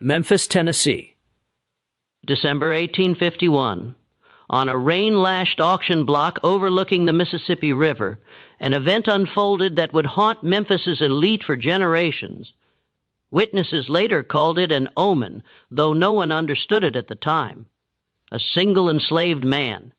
Memphis, Tennessee. December 1851. On a rain-lashed auction block overlooking the Mississippi River, an event unfolded that would haunt Memphis's elite for generations. Witnesses later called it an omen, though no one understood it at the time. A single enslaved man,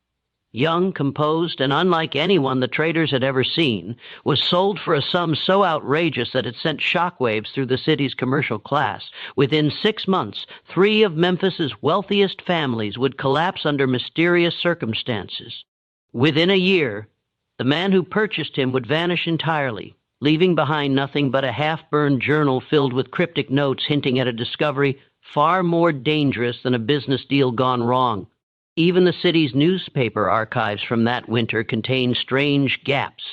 young, composed, and unlike anyone the traders had ever seen, was sold for a sum so outrageous that it sent shockwaves through the city's commercial class. Within 6 months, 3 of Memphis's wealthiest families would collapse under mysterious circumstances. Within a year, the man who purchased him would vanish entirely, leaving behind nothing but a half-burned journal filled with cryptic notes hinting at a discovery far more dangerous than a business deal gone wrong. Even the city's newspaper archives from that winter contained strange gaps,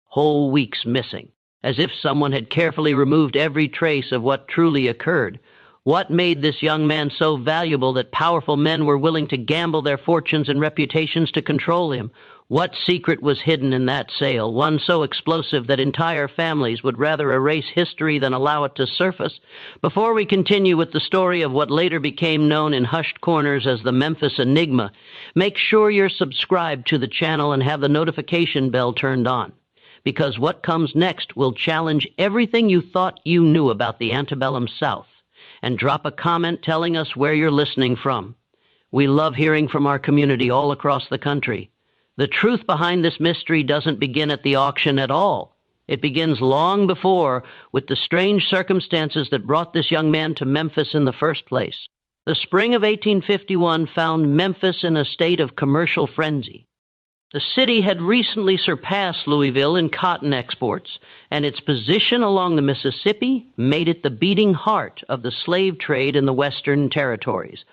whole weeks missing, as if someone had carefully removed every trace of what truly occurred. What made this young man so valuable that powerful men were willing to gamble their fortunes and reputations to control him? What secret was hidden in that sale, one so explosive that entire families would rather erase history than allow it to surface? Before we continue with the story of what later became known in hushed corners as the Memphis Enigma, make sure you're subscribed to the channel and have the notification bell turned on, because what comes next will challenge everything you thought you knew about the antebellum South. And drop a comment telling us where you're listening from. We love hearing from our community all across the country. The truth behind this mystery doesn't begin at the auction at all. It begins long before, with the strange circumstances that brought this young man to Memphis in the first place. The spring of 1851 found Memphis in a state of commercial frenzy. The city had recently surpassed Louisville in cotton exports, and its position along the Mississippi made it the beating heart of the slave trade in the western territories.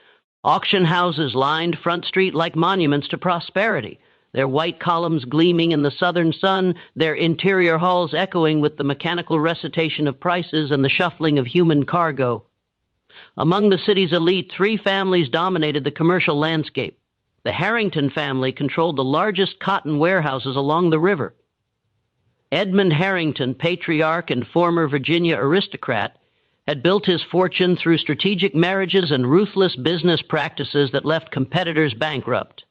Auction houses lined Front Street like monuments to prosperity, their white columns gleaming in the southern sun, their interior halls echoing with the mechanical recitation of prices and the shuffling of human cargo. Among the city's elite, 3 families dominated the commercial landscape. The Harrington family controlled the largest cotton warehouses along the river. Edmund Harrington, patriarch and former Virginia aristocrat, had built his fortune through strategic marriages and ruthless business practices that left competitors bankrupt.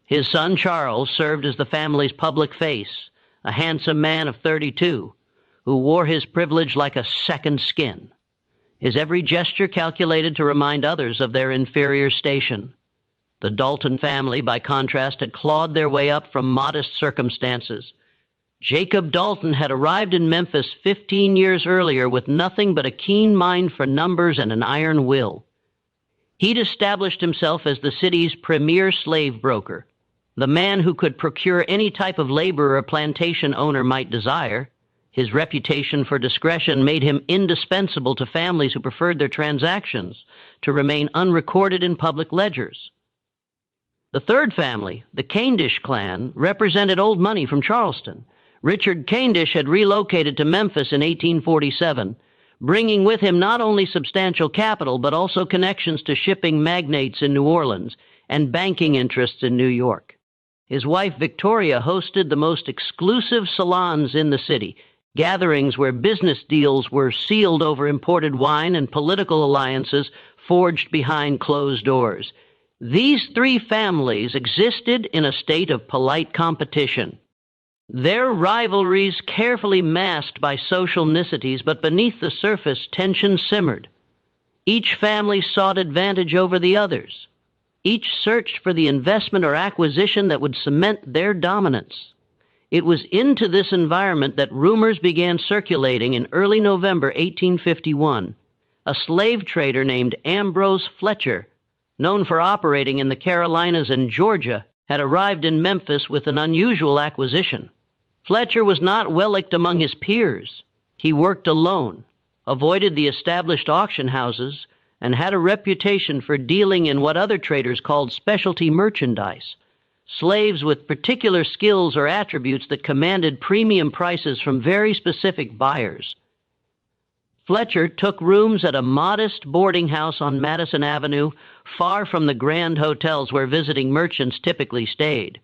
His son Charles served as the family's public face, a handsome man of 32, who wore his privilege like a second skin, his every gesture calculated to remind others of their inferior station. The Dalton family, by contrast, had clawed their way up from modest circumstances. Jacob Dalton had arrived in Memphis 15 years earlier with nothing but a keen mind for numbers and an iron will. He'd established himself as the city's premier slave broker, the man who could procure any type of labor a plantation owner might desire. His reputation for discretion made him indispensable to families who preferred their transactions to remain unrecorded in public ledgers. The third family, the Cavendish clan, represented old money from Charleston. Richard Cavendish had relocated to Memphis in 1847, bringing with him not only substantial capital but also connections to shipping magnates in New Orleans and banking interests in New York. His wife Victoria hosted the most exclusive salons in the city, gatherings where business deals were sealed over imported wine and political alliances forged behind closed doors. These 3 families existed in a state of polite competition, their rivalries carefully masked by social niceties, but beneath the surface tension simmered. Each family sought advantage over the others. Each searched for the investment or acquisition that would cement their dominance. It was into this environment that rumors began circulating in early November 1851. A slave trader named Ambrose Fletcher, known for operating in the Carolinas and Georgia, had arrived in Memphis with an unusual acquisition. Fletcher was not well-liked among his peers. He worked alone, avoided the established auction houses, and had a reputation for dealing in what other traders called specialty merchandise, slaves with particular skills or attributes that commanded premium prices from very specific buyers. Fletcher took rooms at a modest boarding house on Madison Avenue, far from the grand hotels where visiting merchants typically stayed.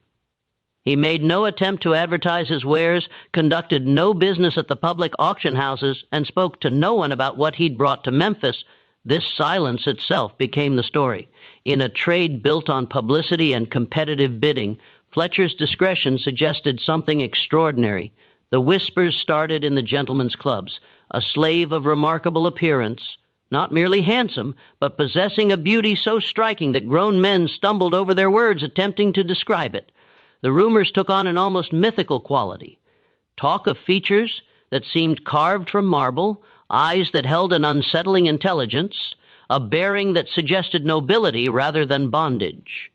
He made no attempt to advertise his wares, conducted no business at the public auction houses, and spoke to no one about what he'd brought to Memphis, This silence itself became the story. In a trade built on publicity and competitive bidding, Fletcher's discretion suggested something extraordinary. The whispers started in the gentlemen's clubs. A slave of remarkable appearance, not merely handsome, but possessing a beauty so striking that grown men stumbled over their words attempting to describe it. The rumors took on an almost mythical quality. Talk of features that seemed carved from marble, eyes that held an unsettling intelligence, a bearing that suggested nobility rather than bondage.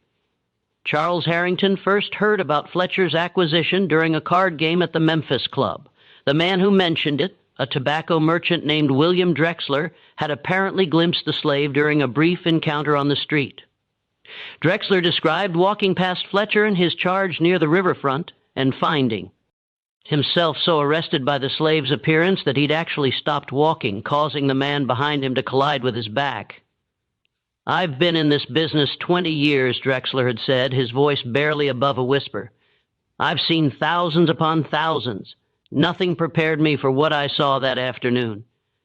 Charles Harrington first heard about Fletcher's acquisition during a card game at the Memphis club. The man who mentioned it, a tobacco merchant named William Drexler, had apparently glimpsed the slave during a brief encounter on the street. Drexler described walking past Fletcher and his charge near the riverfront and finding himself so arrested by the slave's appearance that he'd actually stopped walking, causing the man behind him to collide with his back. "I've been in this business 20 years, Drexler had said, his voice barely above a whisper. "I've seen thousands upon thousands. Nothing prepared me for what I saw that afternoon.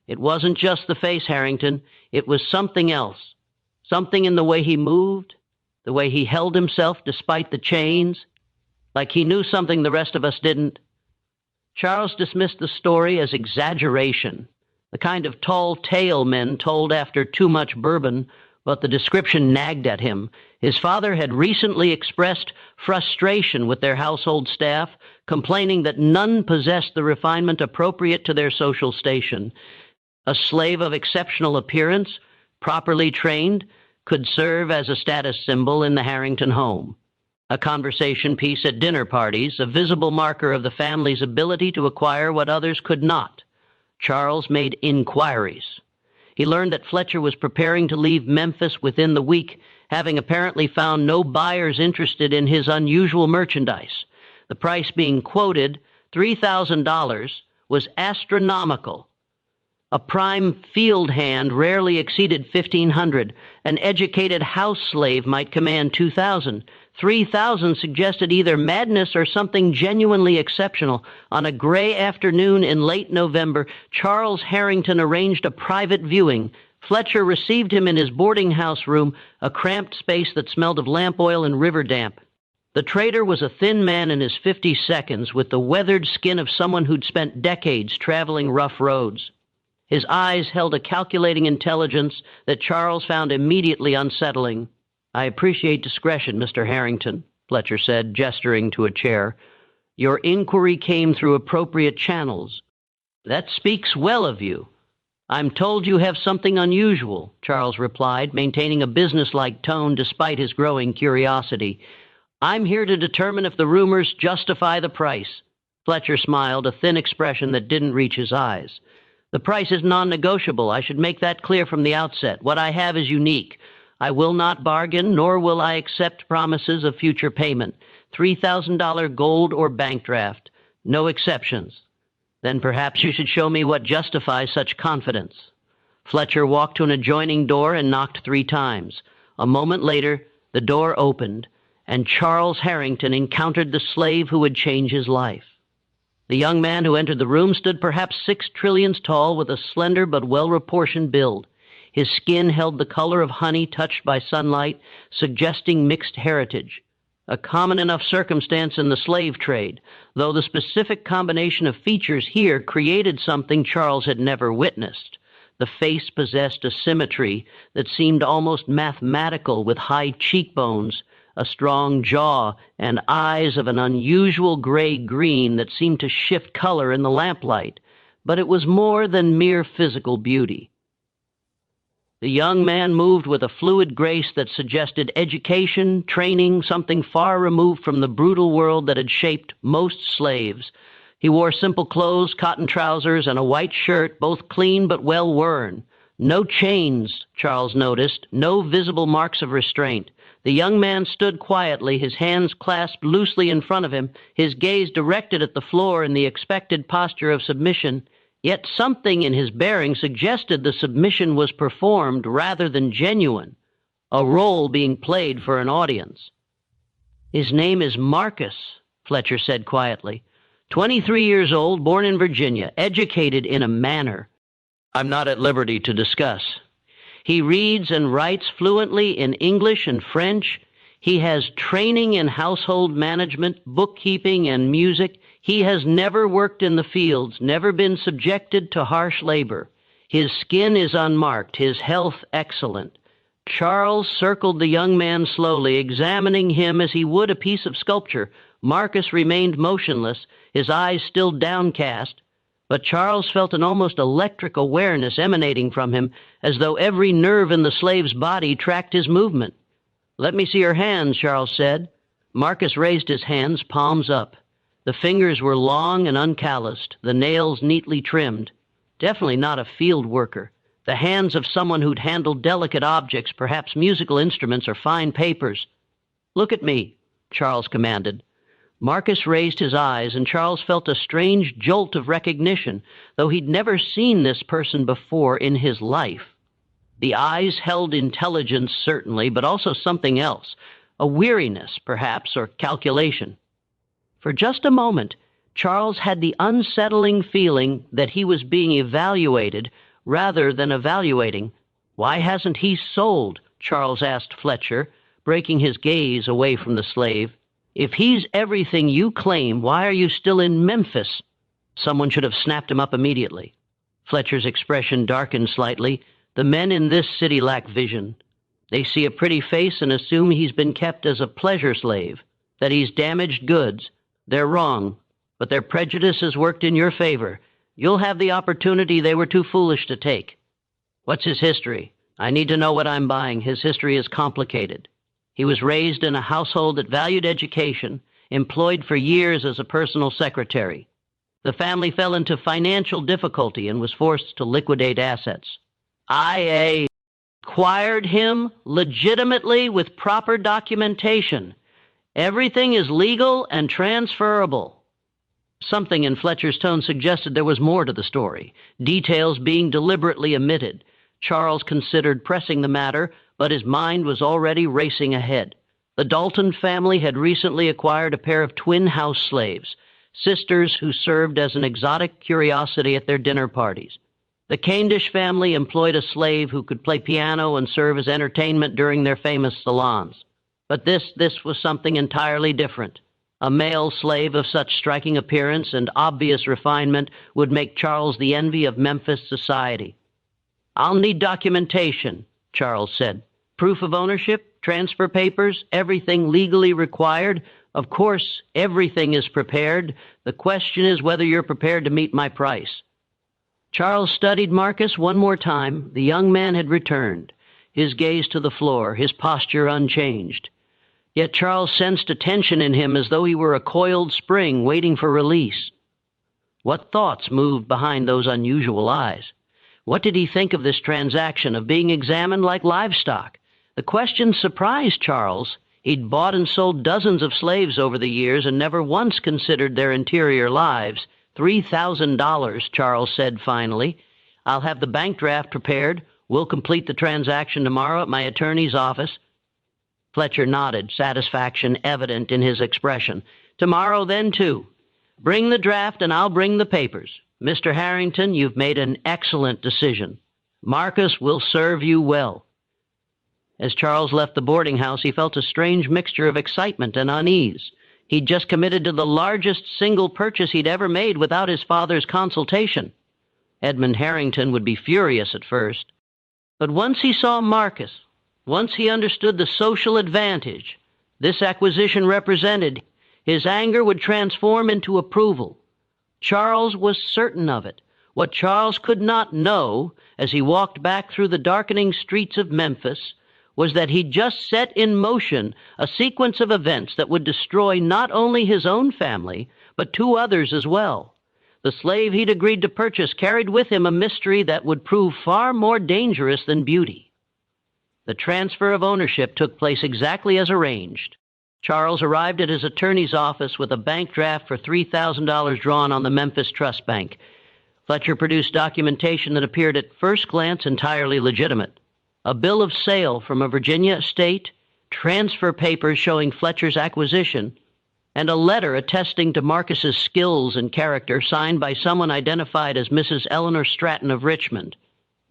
It wasn't just the face, Harrington. It was something else. Something in the way he moved, the way he held himself despite the chains, like he knew something the rest of us didn't." Charles dismissed the story as exaggeration, the kind of tall tale men told after too much bourbon, but the description nagged at him. His father had recently expressed frustration with their household staff, complaining that none possessed the refinement appropriate to their social station. A slave of exceptional appearance, properly trained, could serve as a status symbol in the Harrington home. A conversation piece at dinner parties, a visible marker of the family's ability to acquire what others could not. Charles made inquiries. He learned that Fletcher was preparing to leave Memphis within the week, having apparently found no buyers interested in his unusual merchandise. The price being quoted, $3,000, was astronomical. A prime field hand rarely exceeded $1,500. An educated house slave might command $2,000. $3,000 suggested either madness or something genuinely exceptional. On a gray afternoon in late November, Charles Harrington arranged a private viewing. Fletcher received him in his boarding house room, a cramped space that smelled of lamp oil and river damp. The trader was a thin man in his 52nds, with the weathered skin of someone who'd spent decades traveling rough roads. His eyes held a calculating intelligence that Charles found immediately unsettling. "I appreciate discretion, Mr. Harrington," Fletcher said, gesturing to a chair. "Your inquiry came through appropriate channels. That speaks well of you." "I'm told you have something unusual," Charles replied, maintaining a businesslike tone despite his growing curiosity. "I'm here to determine if the rumors justify the price." Fletcher smiled, a thin expression that didn't reach his eyes. "The price is non-negotiable. I should make that clear from the outset. What I have is unique. I will not bargain, nor will I accept promises of future payment. $3,000 gold or bank draft. No exceptions." "Then perhaps you should show me what justifies such confidence." Fletcher walked to an adjoining door and knocked 3 times. A moment later, the door opened, and Charles Harrington encountered the slave who would change his life. The young man who entered the room stood perhaps 6 trillions tall, with a slender but well-proportioned build. His skin held the color of honey touched by sunlight, suggesting mixed heritage, a common enough circumstance in the slave trade, though the specific combination of features here created something Charles had never witnessed. The face possessed a symmetry that seemed almost mathematical, with high cheekbones, a strong jaw, and eyes of an unusual gray-green that seemed to shift color in the lamplight. But it was more than mere physical beauty. The young man moved with a fluid grace that suggested education, training, something far removed from the brutal world that had shaped most slaves. He wore simple clothes, cotton trousers, and a white shirt, both clean but well worn. No chains, Charles noticed, no visible marks of restraint. The young man stood quietly, his hands clasped loosely in front of him, his gaze directed at the floor in the expected posture of submission. Yet something in his bearing suggested the submission was performed rather than genuine, a role being played for an audience. "His name is Marcus," Fletcher said quietly. 23 years old, born in Virginia, educated in a manner I'm not at liberty to discuss. He reads and writes fluently in English and French. He has training in household management, bookkeeping, and music. He has never worked in the fields, never been subjected to harsh labor. His skin is unmarked, his health excellent. Charles circled the young man slowly, examining him as he would a piece of sculpture. Marcus remained motionless, his eyes still downcast, but Charles felt an almost electric awareness emanating from him, as though every nerve in the slave's body tracked his movement. "Let me see your hands," Charles said. Marcus raised his hands, palms up. The fingers were long and uncalloused, the nails neatly trimmed. Definitely not a field worker. The hands of someone who'd handled delicate objects, perhaps musical instruments or fine papers. "Look at me," Charles commanded. Marcus raised his eyes, and Charles felt a strange jolt of recognition, though he'd never seen this person before in his life. The eyes held intelligence, certainly, but also something else, a weariness, perhaps, or calculation. For just a moment, Charles had the unsettling feeling that he was being evaluated rather than evaluating. "Why hasn't he sold?" Charles asked Fletcher, breaking his gaze away from the slave. "If he's everything you claim, why are you still in Memphis?" Someone should have snapped him up immediately. Fletcher's expression darkened slightly. The men in this city lack vision. They see a pretty face and assume he's been kept as a pleasure slave, that he's damaged goods. They're wrong, but their prejudice has worked in your favor. You'll have the opportunity they were too foolish to take. What's his history? I need to know what I'm buying. His history is complicated. He was raised in a household that valued education, employed for years as a personal secretary. The family fell into financial difficulty and was forced to liquidate assets. I acquired him legitimately with proper documentation. Everything is legal and transferable." Something in Fletcher's tone suggested there was more to the story, details being deliberately omitted. Charles considered pressing the matter, but his mind was already racing ahead. The Dalton family had recently acquired a pair of twin house slaves, sisters who served as an exotic curiosity at their dinner parties. The Candish family employed a slave who could play piano and serve as entertainment during their famous salons. But this was something entirely different. A male slave of such striking appearance and obvious refinement would make Charles the envy of Memphis society. "I'll need documentation," Charles said. "Proof of ownership, transfer papers, everything legally required. Of course, everything is prepared. The question is whether you're prepared to meet my price." Charles studied Marcus one more time. The young man had returned, his gaze to the floor, his posture unchanged. Yet Charles sensed a tension in him as though he were a coiled spring waiting for release. What thoughts moved behind those unusual eyes? What did he think of this transaction, of being examined like livestock? The question surprised Charles. He'd bought and sold dozens of slaves over the years and never once considered their interior lives. $3,000, Charles said finally. "I'll have the bank draft prepared. We'll complete the transaction tomorrow at my attorney's office." Fletcher nodded, satisfaction evident in his expression. "Tomorrow then, too. Bring the draft and I'll bring the papers. Mr. Harrington, you've made an excellent decision. Marcus will serve you well." As Charles left the boarding house, he felt a strange mixture of excitement and unease. He'd just committed to the largest single purchase he'd ever made without his father's consultation. Edmund Harrington would be furious at first. But once he saw Marcus, once he understood the social advantage this acquisition represented, his anger would transform into approval. Charles was certain of it. What Charles could not know, as he walked back through the darkening streets of Memphis, was that he'd just set in motion a sequence of events that would destroy not only his own family, but two others as well. The slave he'd agreed to purchase carried with him a mystery that would prove far more dangerous than beauty. The transfer of ownership took place exactly as arranged. Charles arrived at his attorney's office with a bank draft for $3,000 drawn on the Memphis Trust Bank. Fletcher produced documentation that appeared at first glance entirely legitimate. A bill of sale from a Virginia estate, transfer papers showing Fletcher's acquisition, and a letter attesting to Marcus's skills and character signed by someone identified as Mrs. Eleanor Stratton of Richmond.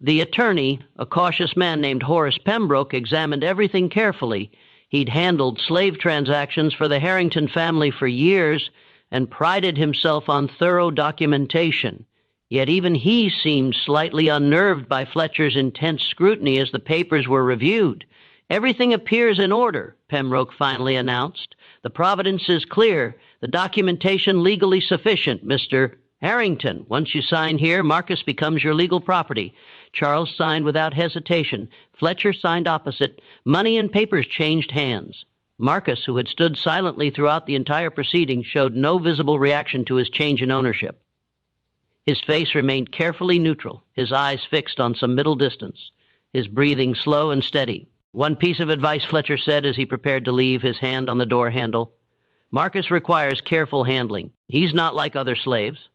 The attorney, a cautious man named Horace Pembroke, examined everything carefully. He'd handled slave transactions for the Harrington family for years and prided himself on thorough documentation. Yet even he seemed slightly unnerved by Fletcher's intense scrutiny as the papers were reviewed. "Everything appears in order," Pembroke finally announced. "The providence is clear, the documentation legally sufficient, Mr. Harrington. Once you sign here, Marcus becomes your legal property." Charles signed without hesitation. Fletcher signed opposite. Money and papers changed hands. Marcus, who had stood silently throughout the entire proceeding, showed no visible reaction to his change in ownership. His face remained carefully neutral, his eyes fixed on some middle distance, his breathing slow and steady. "One piece of advice," Fletcher said as he prepared to leave, his hand on the door handle. "Marcus requires careful handling. He's not like other slaves.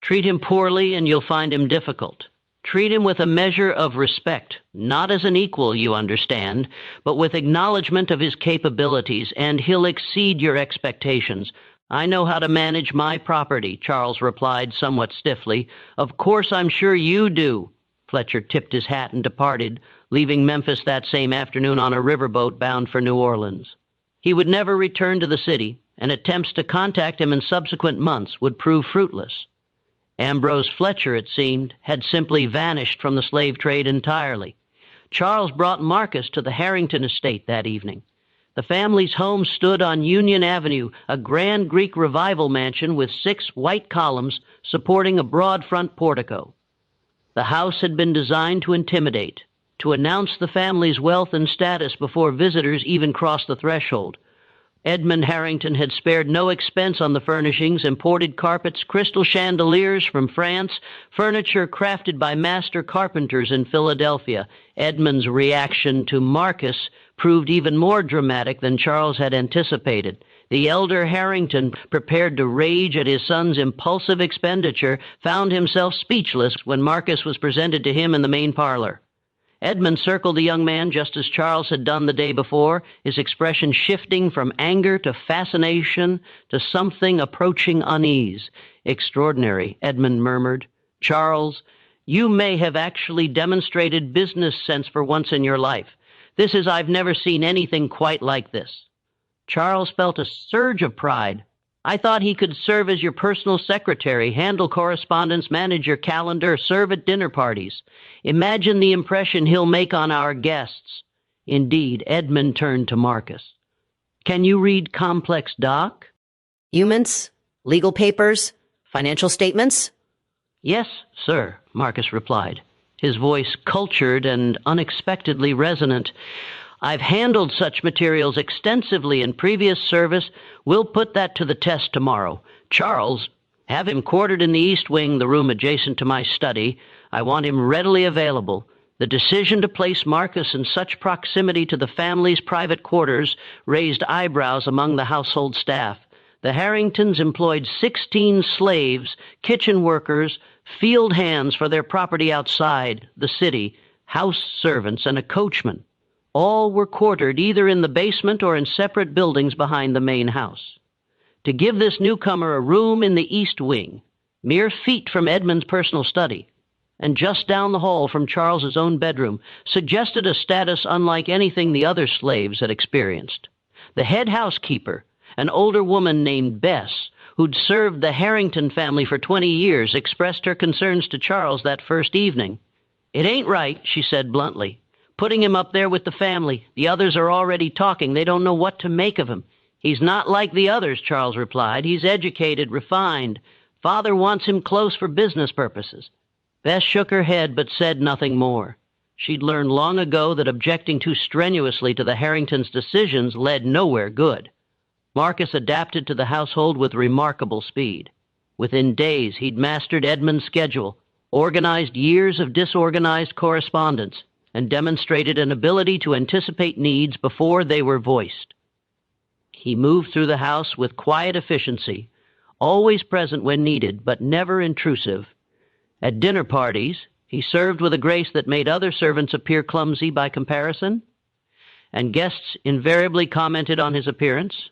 Treat him poorly and you'll find him difficult. Treat him with a measure of respect, not as an equal, you understand, but with acknowledgement of his capabilities, and he'll exceed your expectations. I know how to manage my property," Charles replied somewhat stiffly. "Of course, I'm sure you do." Fletcher tipped his hat and departed, leaving Memphis that same afternoon on a riverboat bound for New Orleans. He would never return to the city, and attempts to contact him in subsequent months would prove fruitless. Ambrose Fletcher, it seemed, had simply vanished from the slave trade entirely. Charles brought Marcus to the Harrington estate that evening. The family's home stood on Union Avenue, a grand Greek revival mansion with 6 white columns supporting a broad front portico. The house had been designed to intimidate, to announce the family's wealth and status before visitors even crossed the threshold. Edmund Harrington had spared no expense on the furnishings: imported carpets, crystal chandeliers from France, furniture crafted by master carpenters in Philadelphia. Edmund's reaction to Marcus proved even more dramatic than Charles had anticipated. The elder Harrington, prepared to rage at his son's impulsive expenditure, found himself speechless when Marcus was presented to him in the main parlor. Edmund circled the young man just as Charles had done the day before, his expression shifting from anger to fascination to something approaching unease. "Extraordinary," Edmund murmured. "Charles, you may have actually demonstrated business sense for once in your life. I've never seen anything quite like this." Charles felt a surge of pride. "I thought he could serve as your personal secretary, handle correspondence, manage your calendar, serve at dinner parties. Imagine the impression he'll make on our guests." Indeed, Edmund turned to Marcus. "Can you read complex doc?" "Humans? Legal papers? Financial statements?" "Yes, sir," Marcus replied, his voice cultured and unexpectedly resonant. "I've handled such materials extensively in previous service. We'll put that to the test tomorrow. Charles, have him quartered in the East Wing, the room adjacent to my study. I want him readily available." The decision to place Marcus in such proximity to the family's private quarters raised eyebrows among the household staff. The Harringtons employed 16 slaves, kitchen workers, field hands for their property outside the city, house servants, and a coachman. All were quartered either in the basement or in separate buildings behind the main house. To give this newcomer a room in the East Wing, mere feet from Edmund's personal study, and just down the hall from Charles's own bedroom, suggested a status unlike anything the other slaves had experienced. The head housekeeper, an older woman named Bess, who'd served the Harrington family for 20 years, expressed her concerns to Charles that first evening. "It ain't right," she said bluntly, "putting him up there with the family. The others are already talking. They don't know what to make of him." "He's not like the others," Charles replied. "He's educated, refined. Father wants him close for business purposes." Bess shook her head but said nothing more. She'd learned long ago that objecting too strenuously to the Harringtons' decisions led nowhere good. Marcus adapted to the household with remarkable speed. Within days, he'd mastered Edmund's schedule, organized years of disorganized correspondence, and demonstrated an ability to anticipate needs before they were voiced. He moved through the house with quiet efficiency, always present when needed, but never intrusive. At dinner parties, he served with a grace that made other servants appear clumsy by comparison, and guests invariably commented on his appearance.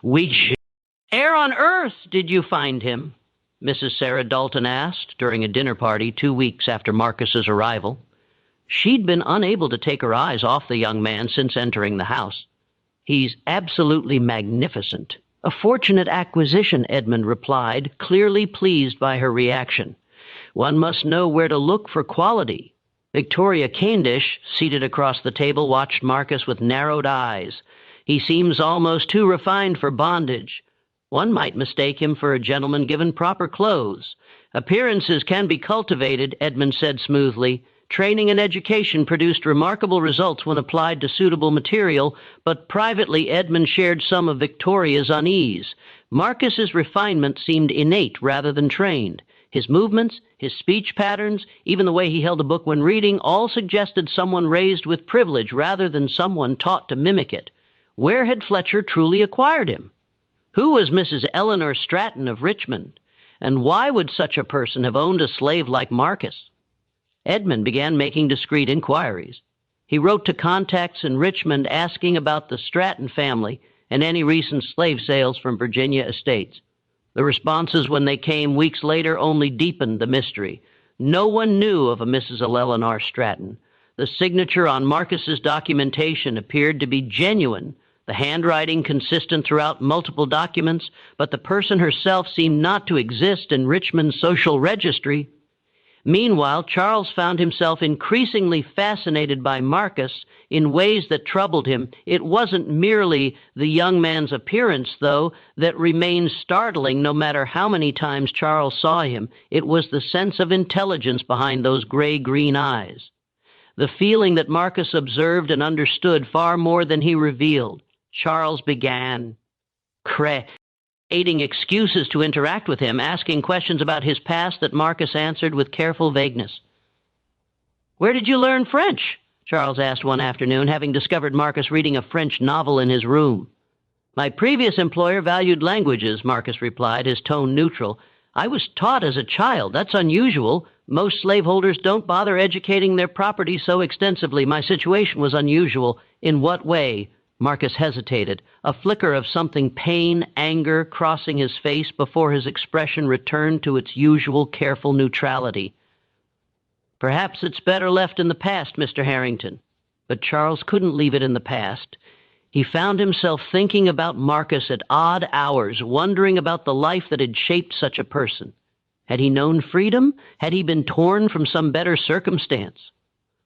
"Where on earth did you find him?" Mrs. Sarah Dalton asked during a dinner party 2 weeks after Marcus's arrival. She'd been unable to take her eyes off the young man since entering the house. "He's absolutely magnificent. A fortunate acquisition," Edmund replied, clearly pleased by her reaction. "One must know where to look for quality." Victoria Cavendish, seated across the table, watched Marcus with narrowed eyes. "He seems almost too refined for bondage. One might mistake him for a gentleman given proper clothes. Appearances can be cultivated," Edmund said smoothly. "Training and education produced remarkable results when applied to suitable material, but privately Edmund shared some of Victoria's unease. Marcus's refinement seemed innate rather than trained. His movements, his speech patterns, even the way he held a book when reading, all suggested someone raised with privilege rather than someone taught to mimic it. Where had Fletcher truly acquired him? Who was Mrs. Eleanor Stratton of Richmond? And why would such a person have owned a slave like Marcus? Edmund began making discreet inquiries. He wrote to contacts in Richmond asking about the Stratton family and any recent slave sales from Virginia estates. The responses, when they came weeks later, only deepened the mystery. No one knew of a Mrs. Eleanor Stratton. The signature on Marcus's documentation appeared to be genuine, the handwriting consistent throughout multiple documents, but the person herself seemed not to exist in Richmond's social registry. Meanwhile, Charles found himself increasingly fascinated by Marcus in ways that troubled him. It wasn't merely the young man's appearance, though, that remained startling no matter how many times Charles saw him. It was the sense of intelligence behind those gray-green eyes. The feeling that Marcus observed and understood far more than he revealed. Charles began creating excuses to interact with him, asking questions about his past that Marcus answered with careful vagueness. "Where did you learn French?" Charles asked one afternoon, having discovered Marcus reading a French novel in his room. "My previous employer valued languages," Marcus replied, his tone neutral. "I was taught as a child. That's unusual. Most slaveholders don't bother educating their property so extensively. My situation was unusual." "In what way?" Marcus hesitated, a flicker of something pain, anger crossing his face before his expression returned to its usual careful neutrality. "Perhaps it's better left in the past, Mr. Harrington." But Charles couldn't leave it in the past. He found himself thinking about Marcus at odd hours, wondering about the life that had shaped such a person. Had he known freedom? Had he been torn from some better circumstance?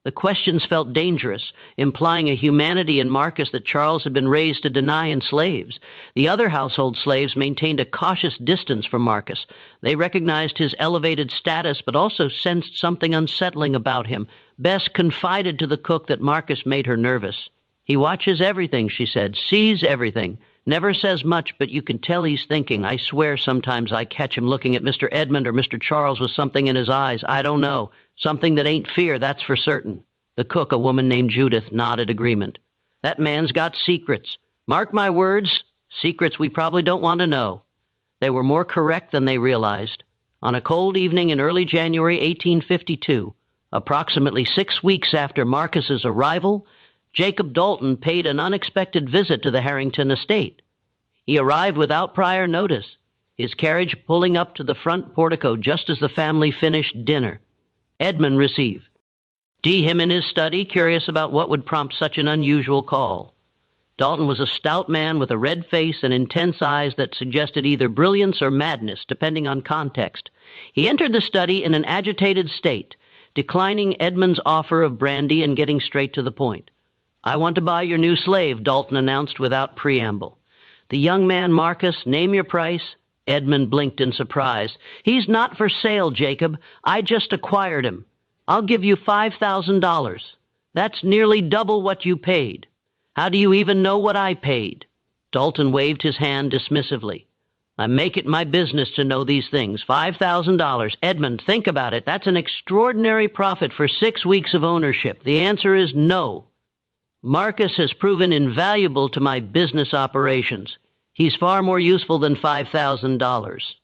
The questions felt dangerous, implying a humanity in Marcus that Charles had been raised to deny in slaves. The other household slaves maintained a cautious distance from Marcus. They recognized his elevated status, but also sensed something unsettling about him. Bess confided to the cook that Marcus made her nervous. "He watches everything," she said, "sees everything. Never says much, but you can tell he's thinking. I swear sometimes I catch him looking at Mr. Edmund or Mr. Charles with something in his eyes. I don't know. Something that ain't fear, that's for certain." The cook, a woman named Judith, nodded agreement. "That man's got secrets. Mark my words, secrets we probably don't want to know." They were more correct than they realized. On a cold evening in early January 1852, approximately 6 weeks after Marcus's arrival, Jacob Dalton paid an unexpected visit to the Harrington estate. He arrived without prior notice, his carriage pulling up to the front portico just as the family finished dinner. Edmund received him in his study, curious about what would prompt such an unusual call. Dalton was a stout man with a red face and intense eyes that suggested either brilliance or madness, depending on context. He entered the study in an agitated state, declining Edmund's offer of brandy and getting straight to the point. "I want to buy your new slave," Dalton announced without preamble. "The young man, Marcus, name your price." Edmund blinked in surprise. "He's not for sale, Jacob. I just acquired him. I'll give you $5,000. That's nearly double what you paid. How do you even know what I paid?" Dalton waved his hand dismissively. "I make it my business to know these things. $5,000. Edmund, think about it. That's an extraordinary profit for 6 weeks of ownership. The answer is no. Marcus has proven invaluable to my business operations. He's far more useful than $5,000.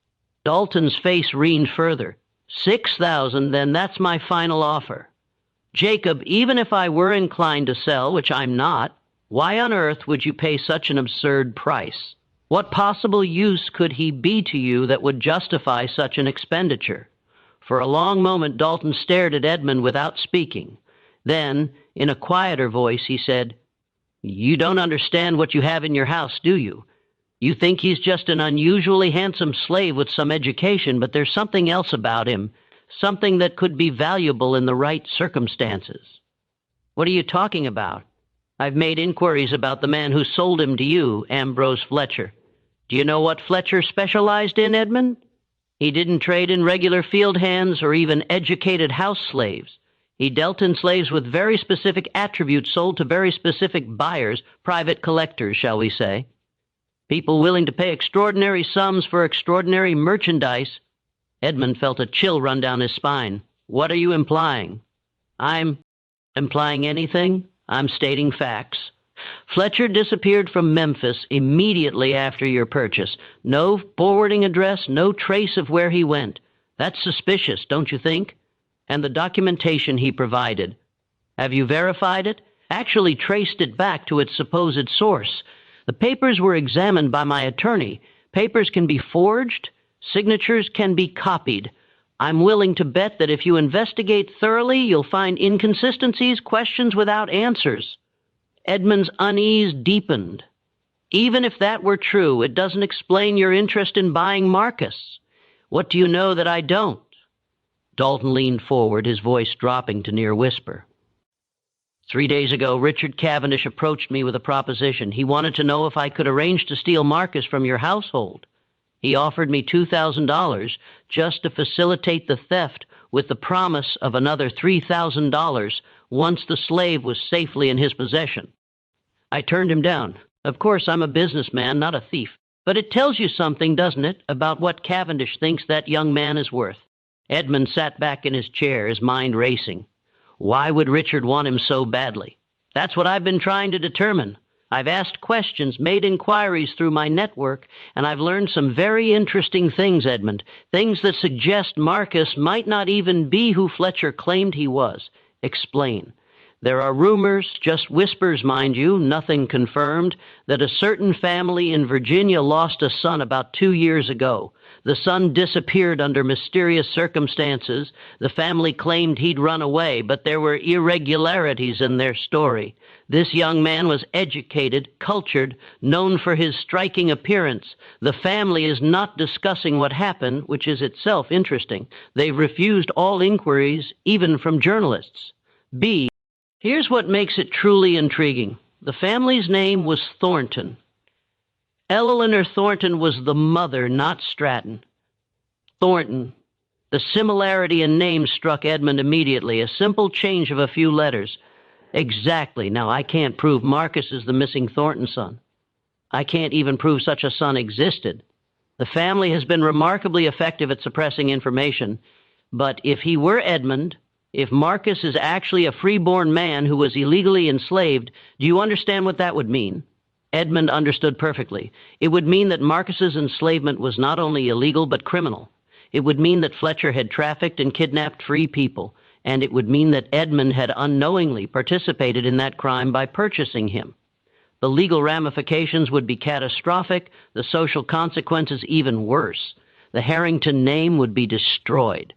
Dalton's face wrined further. $6,000, then that's my final offer. Jacob, even if I were inclined to sell, which I'm not, why on earth would you pay such an absurd price? What possible use could he be to you that would justify such an expenditure?" For a long moment, Dalton stared at Edmund without speaking. Then, in a quieter voice, he said, "You don't understand what you have in your house, do you? You think he's just an unusually handsome slave with some education, but there's something else about him, something that could be valuable in the right circumstances." "What are you talking about?" "I've made inquiries about the man who sold him to you, Ambrose Fletcher. Do you know what Fletcher specialized in, Edmund? He didn't trade in regular field hands or even educated house slaves. He dealt in slaves with very specific attributes sold to very specific buyers, private collectors, shall we say. People willing to pay extraordinary sums for extraordinary merchandise." Edmund felt a chill run down his spine. "What are you implying?" "I'm implying anything. I'm stating facts. Fletcher disappeared from Memphis immediately after your purchase. No forwarding address, no trace of where he went. That's suspicious, don't you think? And the documentation he provided. Have you verified it? Actually traced it back to its supposed source. The papers were examined by my attorney. Papers can be forged. Signatures can be copied. I'm willing to bet that if you investigate thoroughly, you'll find inconsistencies, questions without answers." Edmund's unease deepened. "Even if that were true, it doesn't explain your interest in buying Marcus. What do you know that I don't?" Dalton leaned forward, his voice dropping to near whisper. 3 days ago, Richard Cavendish approached me with a proposition. He wanted to know if I could arrange to steal Marcus from your household. He offered me $2,000 just to facilitate the theft, with the promise of another $3,000 once the slave was safely in his possession. I turned him down. Of course, I'm a businessman, not a thief. But it tells you something, doesn't it, about what Cavendish thinks that young man is worth. Edmund sat back in his chair, his mind racing. Why would Richard want him so badly? That's what I've been trying to determine. I've asked questions, made inquiries through my network, and I've learned some very interesting things, Edmund. Things that suggest Marcus might not even be who Fletcher claimed he was. Explain. There are rumors, just whispers, mind you, nothing confirmed, that a certain family in Virginia lost a son about 2 years ago. The son disappeared under mysterious circumstances. The family claimed he'd run away, but there were irregularities in their story. This young man was educated, cultured, known for his striking appearance. The family is not discussing what happened, which is itself interesting. They've refused all inquiries, even from journalists. B. Here's what makes it truly intriguing. The family's name was Thornton. Eleanor Thornton was the mother, not Stratton. Thornton. The similarity in names struck Edmund immediately, a simple change of a few letters. Exactly. Now, I can't prove Marcus is the missing Thornton son. I can't even prove such a son existed. The family has been remarkably effective at suppressing information, but if he were Edmund, if Marcus is actually a freeborn man who was illegally enslaved, do you understand what that would mean? Edmund understood perfectly. It would mean that Marcus's enslavement was not only illegal but criminal. It would mean that Fletcher had trafficked and kidnapped free people, and it would mean that Edmund had unknowingly participated in that crime by purchasing him. The legal ramifications would be catastrophic, the social consequences even worse. The Harrington name would be destroyed.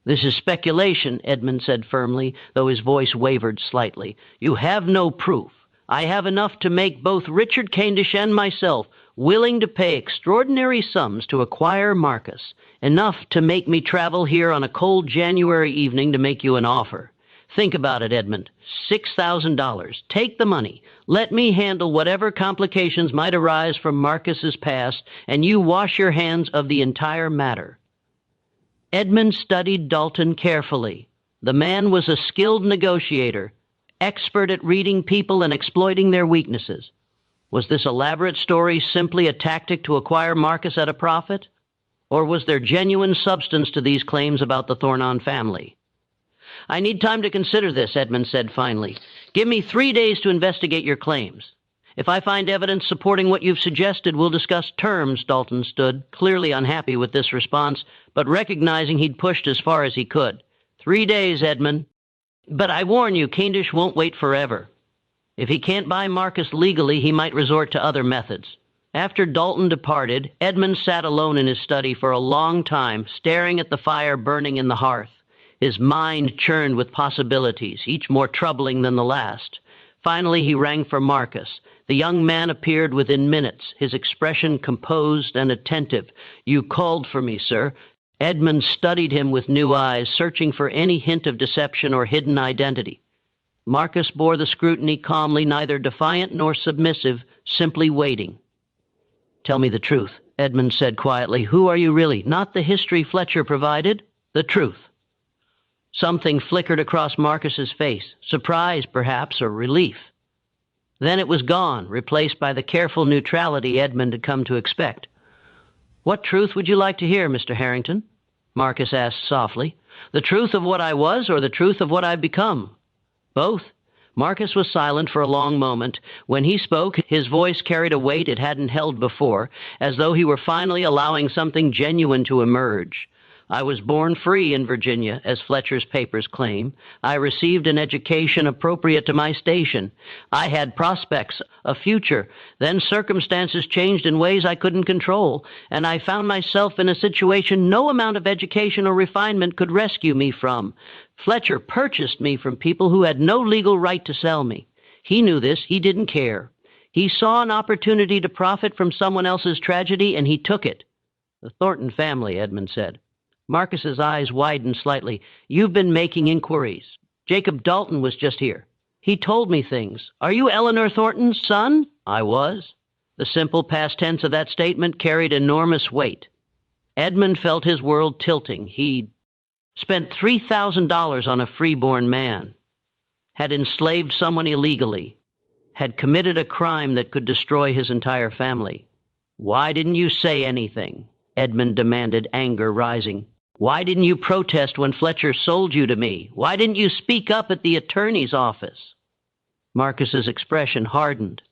This is speculation, Edmund said firmly, though his voice wavered slightly. You have no proof. I have enough to make both Richard Cavendish and myself willing to pay extraordinary sums to acquire Marcus, enough to make me travel here on a cold January evening to make you an offer. Think about it, Edmund. $6,000. Take the money. Let me handle whatever complications might arise from Marcus's past, and you wash your hands of the entire matter. Edmund studied Dalton carefully. The man was a skilled negotiator, expert at reading people and exploiting their weaknesses. Was this elaborate story simply a tactic to acquire Marcus at a profit? Or was there genuine substance to these claims about the Thornton family? I need time to consider this, Edmund said finally. Give me 3 days to investigate your claims. If I find evidence supporting what you've suggested, we'll discuss terms. Dalton stood, clearly unhappy with this response, but recognizing he'd pushed as far as he could. 3 days, Edmund. But I warn you, Cavendish won't wait forever. If he can't buy Marcus legally, he might resort to other methods. After Dalton departed, Edmund sat alone in his study for a long time, staring at the fire burning in the hearth. His mind churned with possibilities, each more troubling than the last. Finally, he rang for Marcus. The young man appeared within minutes, his expression composed and attentive. "You called for me, sir." Edmund studied him with new eyes, searching for any hint of deception or hidden identity. Marcus bore the scrutiny calmly, neither defiant nor submissive, simply waiting. "Tell me the truth," Edmund said quietly. "Who are you really? Not the history Fletcher provided, the truth." Something flickered across Marcus's face, surprise perhaps, or relief. Then it was gone, replaced by the careful neutrality Edmund had come to expect. "What truth would you like to hear, Mr. Harrington?" Marcus asked softly. "The truth of what I was or the truth of what I've become?" "Both." Marcus was silent for a long moment. When he spoke, his voice carried a weight it hadn't held before, as though he were finally allowing something genuine to emerge. "I was born free in Virginia, as Fletcher's papers claim. I received an education appropriate to my station. I had prospects, a future. Then circumstances changed in ways I couldn't control, and I found myself in a situation no amount of education or refinement could rescue me from. Fletcher purchased me from people who had no legal right to sell me. He knew this. He didn't care. He saw an opportunity to profit from someone else's tragedy, and he took it." "The Thornton family," Edmund said. Marcus's eyes widened slightly. "You've been making inquiries. Jacob Dalton was just here. He told me things. Are you Eleanor Thornton's son?" "I was." The simple past tense of that statement carried enormous weight. Edmund felt his world tilting. He'd spent $3,000 on a freeborn man, had enslaved someone illegally, had committed a crime that could destroy his entire family. "Why didn't you say anything?" Edmund demanded, anger rising. "Why didn't you protest when Fletcher sold you to me? Why didn't you speak up at the attorney's office?" Marcus's expression hardened.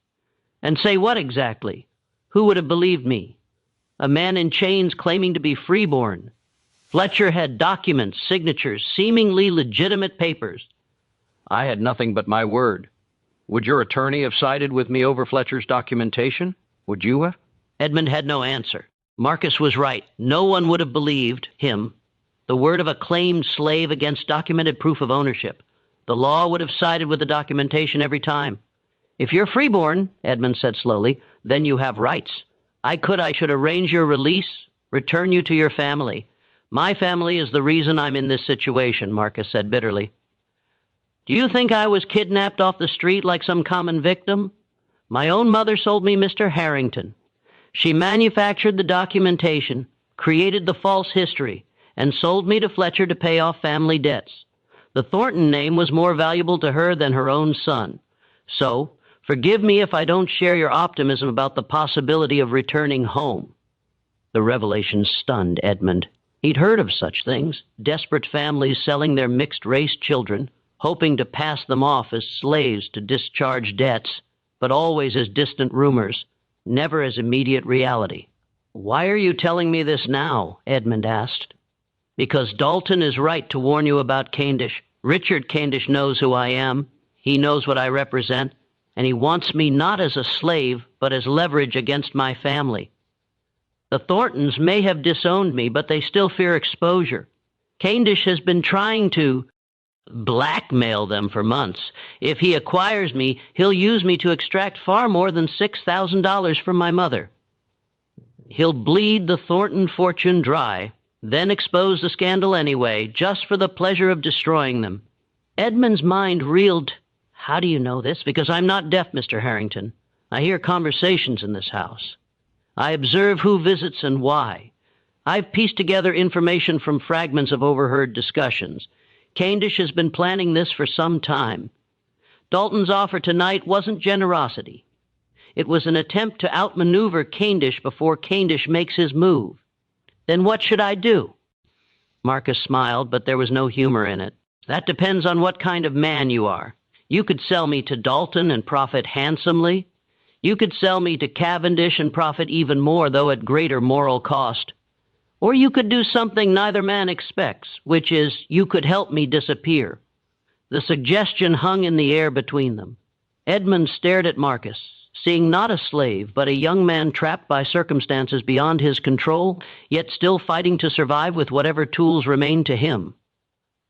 "And say what exactly? Who would have believed me? A man in chains claiming to be freeborn. Fletcher had documents, signatures, seemingly legitimate papers." "I had nothing but my word. Would your attorney have sided with me over Fletcher's documentation? Would you have?" Edmund had no answer. Marcus was right. No one would have believed him. The word of a claimed slave against documented proof of ownership. The law would have sided with the documentation every time. "If you're freeborn," Edmund said slowly, "then you have rights. I should arrange your release, return you to your family. My family is the reason I'm in this situation," Marcus said bitterly. "Do you think I was kidnapped off the street like some common victim? My own mother sold me Mr. Harrington. She manufactured the documentation, created the false history, and sold me to Fletcher to pay off family debts. The Thornton name was more valuable to her than her own son. So, forgive me if I don't share your optimism about the possibility of returning home." The revelation stunned Edmund. He'd heard of such things, desperate families selling their mixed-race children, hoping to pass them off as slaves to discharge debts, but always as distant rumors, never as immediate reality. "Why are you telling me this now?" Edmund asked. "Because Dalton is right to warn you about Cavendish. Richard Cavendish knows who I am. He knows what I represent, and he wants me not as a slave, but as leverage against my family. The Thorntons may have disowned me, but they still fear exposure. Cavendish has been trying to blackmail them for months. If he acquires me, he'll use me to extract far more than $6,000 from my mother. He'll bleed the Thornton fortune dry, then expose the scandal anyway, just for the pleasure of destroying them." Edmund's mind reeled. "How do you know this?" "Because I'm not deaf, Mr. Harrington. I hear conversations in this house. I observe who visits and why. I've pieced together information from fragments of overheard discussions. Cavendish has been planning this for some time. Dalton's offer tonight wasn't generosity. It was an attempt to outmaneuver Cavendish before Cavendish makes his move. Then what should I do?" Marcus smiled, but there was no humor in it. "That depends on what kind of man you are. You could sell me to Dalton and profit handsomely. You could sell me to Cavendish and profit even more, though at greater moral cost. Or you could do something neither man expects, which is you could help me disappear." The suggestion hung in the air between them. Edmund stared at Marcus, seeing not a slave, but a young man trapped by circumstances beyond his control, yet still fighting to survive with whatever tools remained to him.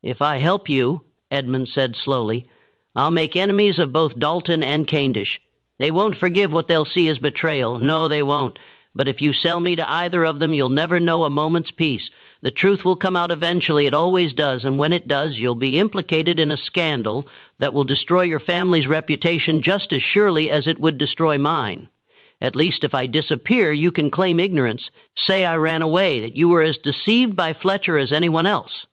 "If I help you," Edmund said slowly, "I'll make enemies of both Dalton and Cavendish. They won't forgive what they'll see as betrayal. No, they won't. But if you sell me to either of them, you'll never know a moment's peace. The truth will come out eventually. It always does. And when it does, you'll be implicated in a scandal that will destroy your family's reputation just as surely as it would destroy mine. At least if I disappear, you can claim ignorance. Say I ran away, that you were as deceived by Fletcher as anyone else."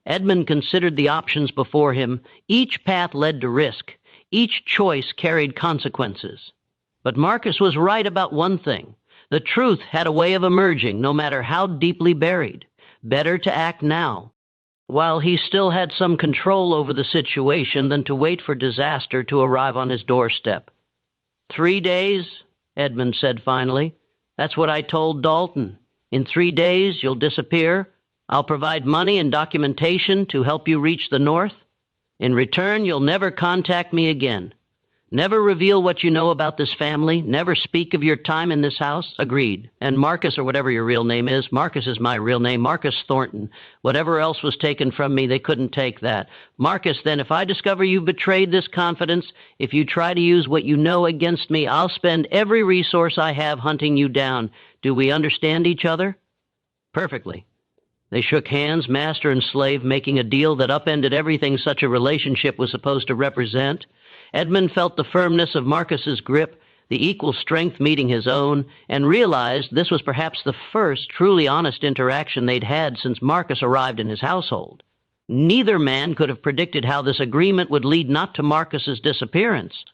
Edmund considered the options before him. Each path led to risk. Each choice carried consequences. But Marcus was right about one thing. The truth had a way of emerging, no matter how deeply buried. Better to act now, while he still had some control over the situation, than to wait for disaster to arrive on his doorstep. 3 days, Edmund said finally. "That's what I told Dalton. In 3 days, you'll disappear. I'll provide money and documentation to help you reach the North. In return, you'll never contact me again. Never reveal what you know about this family. Never speak of your time in this house." Agreed. And Marcus, or whatever your real name is, Marcus is my real name, Marcus Thornton. Whatever else was taken from me, they couldn't take that. Marcus, then, if I discover you've betrayed this confidence, if you try to use what you know against me, I'll spend every resource I have hunting you down. Do we understand each other? Perfectly. They shook hands, master and slave, making a deal that upended everything such a relationship was supposed to represent. Edmund felt the firmness of Marcus's grip, the equal strength meeting his own, and realized this was perhaps the first truly honest interaction they'd had since Marcus arrived in his household. Neither man could have predicted how this agreement would lead not to Marcus's disappearance,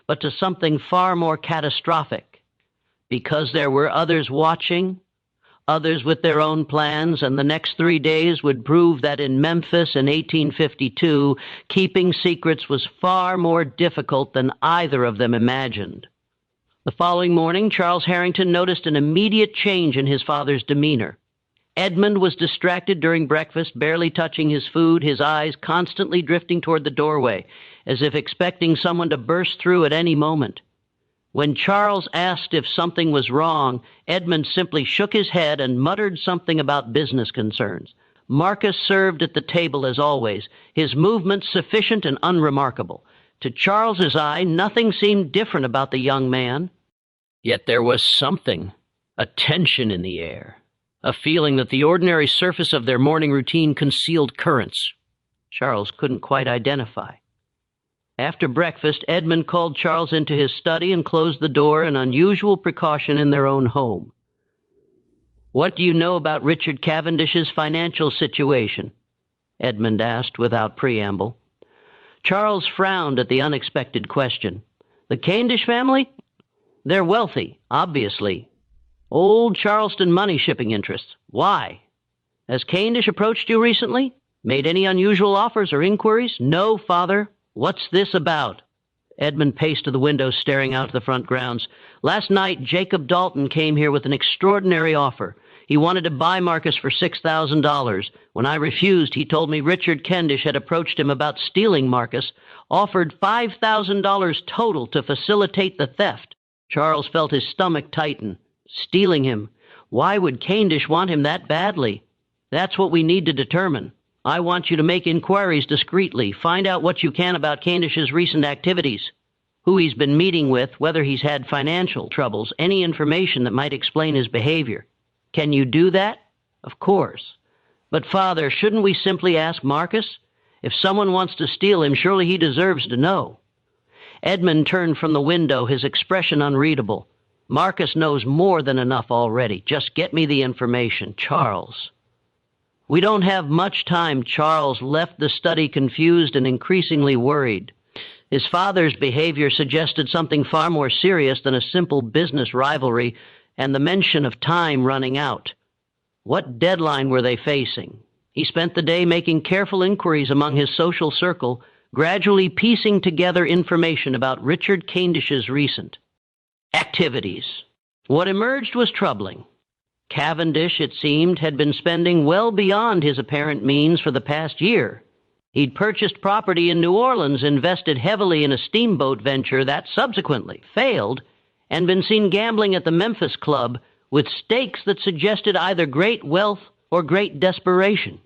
but to something far more catastrophic. Because there were others watching, others with their own plans, and the next 3 days would prove that in Memphis in 1852, keeping secrets was far more difficult than either of them imagined. The following morning, Charles Harrington noticed an immediate change in his father's demeanor. Edmund was distracted during breakfast, barely touching his food, his eyes constantly drifting toward the doorway, as if expecting someone to burst through at any moment. When Charles asked if something was wrong, Edmund simply shook his head and muttered something about business concerns. Marcus served at the table as always, his movements sufficient and unremarkable. To Charles's eye, nothing seemed different about the young man. Yet there was something, a tension in the air, a feeling that the ordinary surface of their morning routine concealed currents Charles couldn't quite identify. After breakfast, Edmund called Charles into his study and closed the door, an unusual precaution in their own home. "What do you know about Richard Cavendish's financial situation?" Edmund asked without preamble. Charles frowned at the unexpected question. "The Cavendish family? They're wealthy, obviously. Old Charleston money shipping interests. Why? Has Cavendish approached you recently? Made any unusual offers or inquiries?" "No, Father. What's this about?" Edmund paced to the window, staring out to the front grounds. "Last night, Jacob Dalton came here with an extraordinary offer. He wanted to buy Marcus for $6,000. When I refused, he told me Richard Cavendish had approached him about stealing Marcus, offered $5,000 total to facilitate the theft." Charles felt his stomach tighten. Stealing him? Why would Cavendish want him that badly? "That's what we need to determine. I want you to make inquiries discreetly. Find out what you can about Cavendish's recent activities, who he's been meeting with, whether he's had financial troubles, any information that might explain his behavior. Can you do that?" "Of course. But, Father, shouldn't we simply ask Marcus? If someone wants to steal him, surely he deserves to know." Edmund turned from the window, his expression unreadable. "Marcus knows more than enough already. Just get me the information." "Charles." "We don't have much time." Charles left the study confused and increasingly worried. His father's behavior suggested something far more serious than a simple business rivalry and the mention of time running out. What deadline were they facing? He spent the day making careful inquiries among his social circle, gradually piecing together information about Richard Cavendish's recent activities. What emerged was troubling. Cavendish, it seemed, had been spending well beyond his apparent means for the past year. He'd purchased property in New Orleans, invested heavily in a steamboat venture that subsequently failed, and been seen gambling at the Memphis club with stakes that suggested either great wealth or great desperation.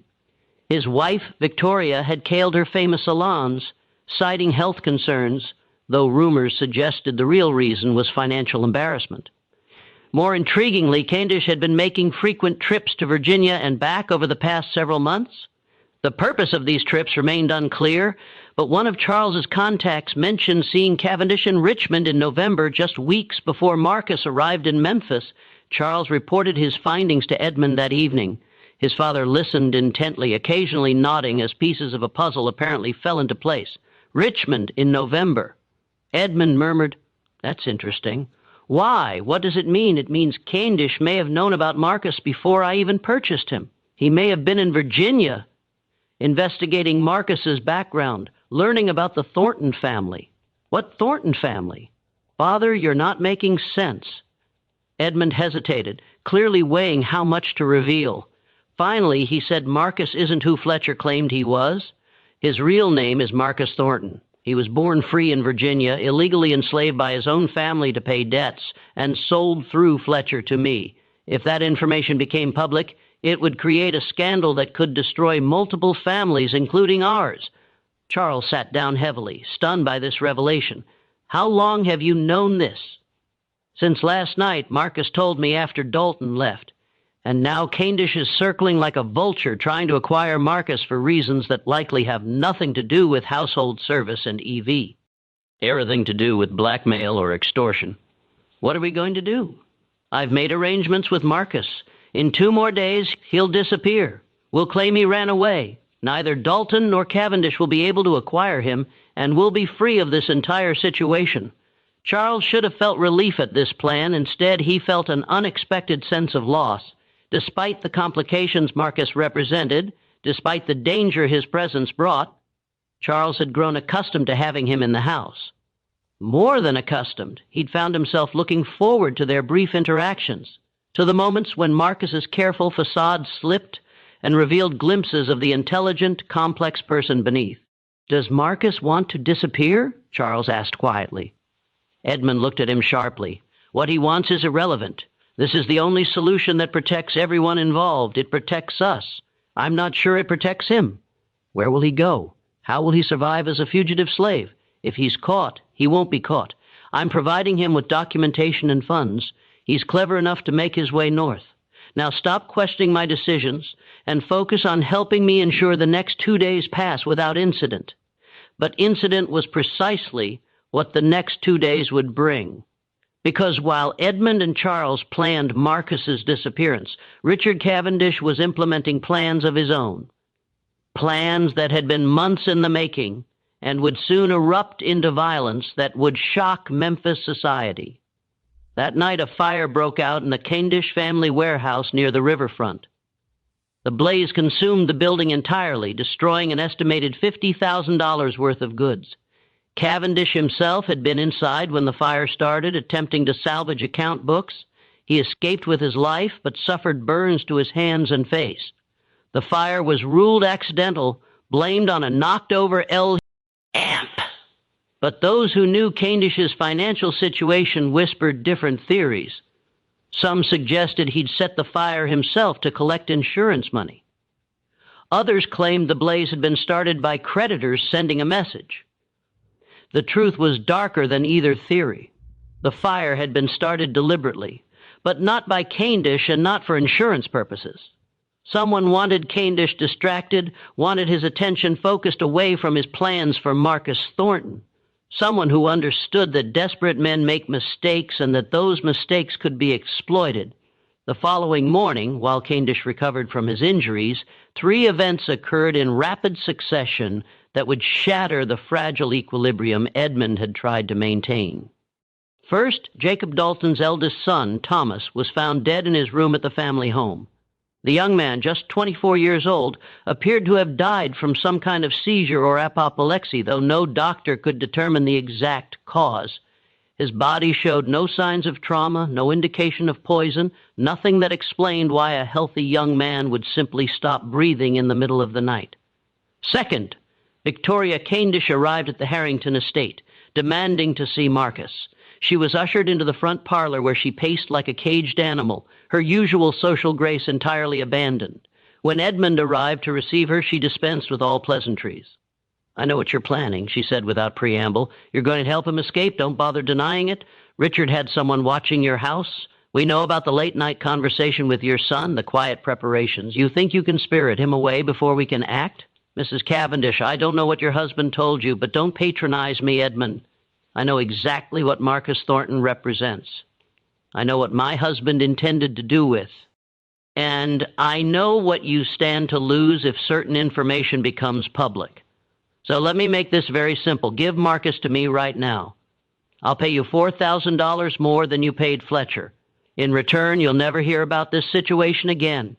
His wife, Victoria, had cailed her famous salons, citing health concerns, though rumors suggested the real reason was financial embarrassment. More intriguingly, Candish had been making frequent trips to Virginia and back over the past several months. The purpose of these trips remained unclear, but one of Charles's contacts mentioned seeing Cavendish in Richmond in November, just weeks before Marcus arrived in Memphis. Charles reported his findings to Edmund that evening. His father listened intently, occasionally nodding as pieces of a puzzle apparently fell into place. Richmond in November. Edmund murmured, "That's interesting. Why? What does it mean?" "It means Candish may have known about Marcus before I even purchased him. He may have been in Virginia, investigating Marcus's background, learning about the Thornton family." "What Thornton family?" "Father, you're not making sense." Edmund hesitated, clearly weighing how much to reveal. Finally, he said Marcus isn't who Fletcher claimed he was. His real name is Marcus Thornton. He was born free in Virginia, illegally enslaved by his own family to pay debts, and sold through Fletcher to me. If that information became public, it would create a scandal that could destroy multiple families, including ours. Charles sat down heavily, stunned by this revelation. "How long have you known this?" "Since last night. Marcus told me after Dalton left. And now Candish is circling like a vulture, trying to acquire Marcus for reasons that likely have nothing to do with household service and EV. Everything to do with blackmail or extortion." "What are we going to do?" "I've made arrangements with Marcus. In 2 more days, he'll disappear. We'll claim he ran away. Neither Dalton nor Cavendish will be able to acquire him, and we'll be free of this entire situation." Charles should have felt relief at this plan. Instead, he felt an unexpected sense of loss. Despite the complications Marcus represented, despite the danger his presence brought, Charles had grown accustomed to having him in the house. More than accustomed, he'd found himself looking forward to their brief interactions, to the moments when Marcus's careful facade slipped and revealed glimpses of the intelligent, complex person beneath. "Does Marcus want to disappear?" Charles asked quietly. Edmund looked at him sharply. "What he wants is irrelevant. This is the only solution that protects everyone involved. It protects us. I'm not sure it protects him. Where will he go? How will he survive as a fugitive slave? If he's caught, he won't be caught. I'm providing him with documentation and funds. He's clever enough to make his way north. Now stop questioning my decisions and focus on helping me ensure the next 2 days pass without incident." But incident was precisely what the next 2 days would bring. Because while Edmund and Charles planned Marcus's disappearance, Richard Cavendish was implementing plans of his own. Plans that had been months in the making and would soon erupt into violence that would shock Memphis society. That night, a fire broke out in the Candish family warehouse near the riverfront. The blaze consumed the building entirely, destroying an estimated $50,000 worth of goods. Cavendish himself had been inside when the fire started, attempting to salvage account books. He escaped with his life, but suffered burns to his hands and face. The fire was ruled accidental, blamed on a knocked-over amp. But those who knew Candish's financial situation whispered different theories. Some suggested he'd set the fire himself to collect insurance money. Others claimed the blaze had been started by creditors sending a message. The truth was darker than either theory. The fire had been started deliberately, but not by Candish and not for insurance purposes. Someone wanted Candish distracted, wanted his attention focused away from his plans for Marcus Thornton. Someone who understood that desperate men make mistakes and that those mistakes could be exploited. The following morning, while Candish recovered from his injuries, 3 events occurred in rapid succession that would shatter the fragile equilibrium Edmund had tried to maintain. First, Jacob Dalton's eldest son, Thomas, was found dead in his room at the family home. The young man, just 24 years old, appeared to have died from some kind of seizure or apoplexy, though no doctor could determine the exact cause. His body showed no signs of trauma, no indication of poison, nothing that explained why a healthy young man would simply stop breathing in the middle of the night. Second, Victoria Candish arrived at the Harrington estate, demanding to see Marcus. She was ushered into the front parlor where she paced like a caged animal, her usual social grace entirely abandoned. When Edmund arrived to receive her, she dispensed with all pleasantries. "I know what you're planning," she said without preamble. "You're going to help him escape. Don't bother denying it. Richard had someone watching your house. We know about the late-night conversation with your son, the quiet preparations. You think you can spirit him away before we can act? Mrs. Cavendish, I don't know what your husband told you, but don't patronize me, Edmund. I know exactly what Marcus Thornton represents. I know what my husband intended to do with. And I know what you stand to lose if certain information becomes public. So let me make this very simple. Give Marcus to me right now. I'll pay you $4,000 more than you paid Fletcher. In return, you'll never hear about this situation again.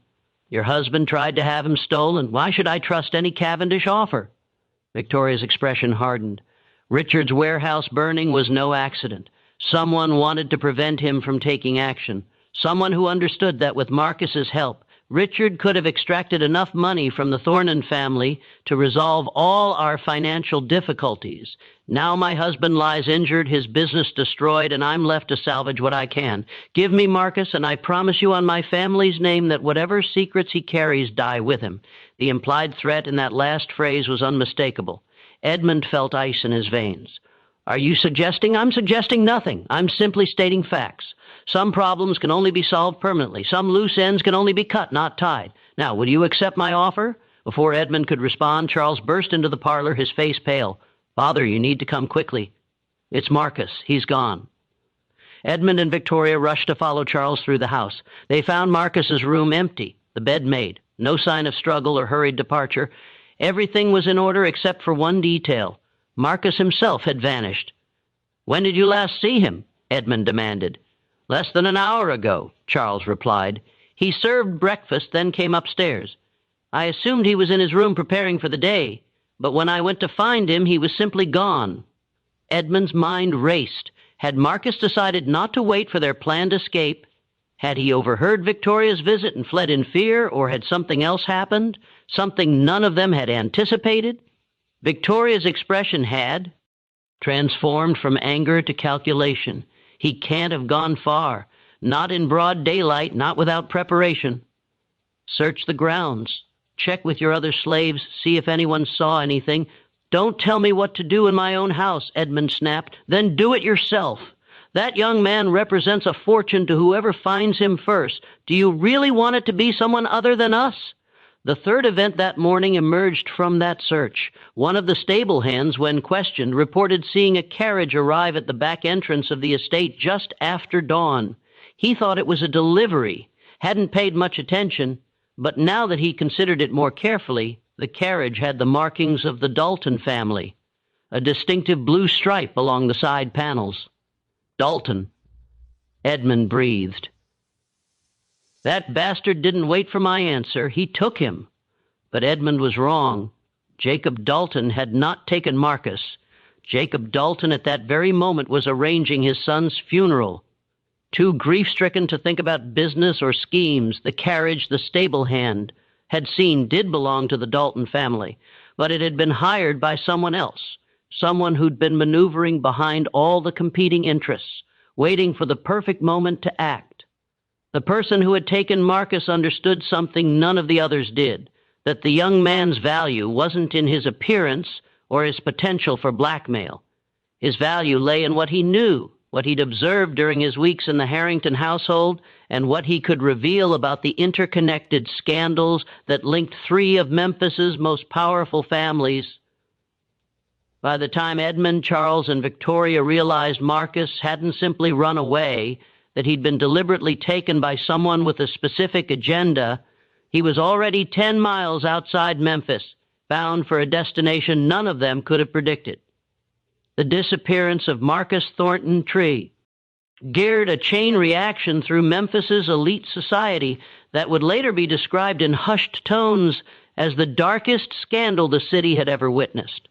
Your husband tried to have him stolen. Why should I trust any Cavendish offer?" Victoria's expression hardened. Richard's warehouse burning was no accident. Someone wanted to prevent him from taking action. Someone who understood that with Marcus's help, Richard could have extracted enough money from the Thornton family to resolve all our financial difficulties. Now my husband lies injured, his business destroyed, and I'm left to salvage what I can. Give me Marcus, and I promise you on my family's name that whatever secrets he carries die with him. The implied threat in that last phrase was unmistakable. Edmund felt ice in his veins. "Are you suggesting?" "I'm suggesting nothing. I'm simply stating facts. Some problems can only be solved permanently. Some loose ends can only be cut, not tied. Now, will you accept my offer?" Before Edmund could respond, Charles burst into the parlor, his face pale. "Father, you need to come quickly. It's Marcus. He's gone." Edmund and Victoria rushed to follow Charles through the house. They found Marcus's room empty, the bed made, no sign of struggle or hurried departure. Everything was in order except for one detail. Marcus himself had vanished. "When did you last see him?" Edmund demanded. "Less than an hour ago," Charles replied. "He served breakfast, then came upstairs. I assumed he was in his room preparing for the day, but when I went to find him, he was simply gone." Edmund's mind raced. Had Marcus decided not to wait for their planned escape? Had he overheard Victoria's visit and fled in fear, or had something else happened? Something none of them had anticipated? Victoria's expression had transformed from anger to calculation. He can't have gone far. Not in broad daylight, not without preparation. "Search the grounds. Check with your other slaves, see if anyone saw anything." "Don't tell me what to do in my own house," Edmund snapped. "Then do it yourself. That young man represents a fortune to whoever finds him first. Do you really want it to be someone other than us?" The third event that morning emerged from that search. One of the stable hands, when questioned, reported seeing a carriage arrive at the back entrance of the estate just after dawn. He thought it was a delivery, hadn't paid much attention, but now that he considered it more carefully, the carriage had the markings of the Dalton family, a distinctive blue stripe along the side panels. Dalton. Edmund breathed. That bastard didn't wait for my answer. He took him. But Edmund was wrong. Jacob Dalton had not taken Marcus. Jacob Dalton at that very moment was arranging his son's funeral. Too grief-stricken to think about business or schemes, the carriage the stable hand had seen did belong to the Dalton family, but it had been hired by someone else, someone who'd been maneuvering behind all the competing interests, waiting for the perfect moment to act. The person who had taken Marcus understood something none of the others did, that the young man's value wasn't in his appearance or his potential for blackmail. His value lay in what he knew, what he'd observed during his weeks in the Harrington household, and what he could reveal about the interconnected scandals that linked three of Memphis's most powerful families. By the time Edmund, Charles, and Victoria realized Marcus hadn't simply run away, that he'd been deliberately taken by someone with a specific agenda, he was already 10 miles outside Memphis, bound for a destination none of them could have predicted. The disappearance of Marcus Thornton Tree geared a chain reaction through Memphis's elite society that would later be described in hushed tones as the darkest scandal the city had ever witnessed.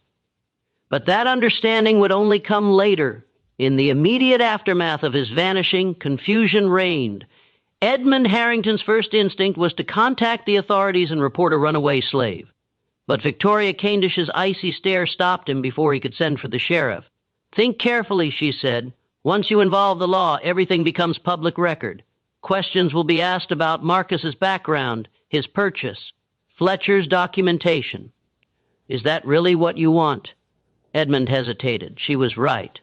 But that understanding would only come later. In the immediate aftermath of his vanishing, confusion reigned. Edmund Harrington's first instinct was to contact the authorities and report a runaway slave. But Victoria Candish's icy stare stopped him before he could send for the sheriff. "Think carefully," she said. "Once you involve the law, everything becomes public record. Questions will be asked about Marcus's background, his purchase, Fletcher's documentation. Is that really what you want? Edmund hesitated. She was right.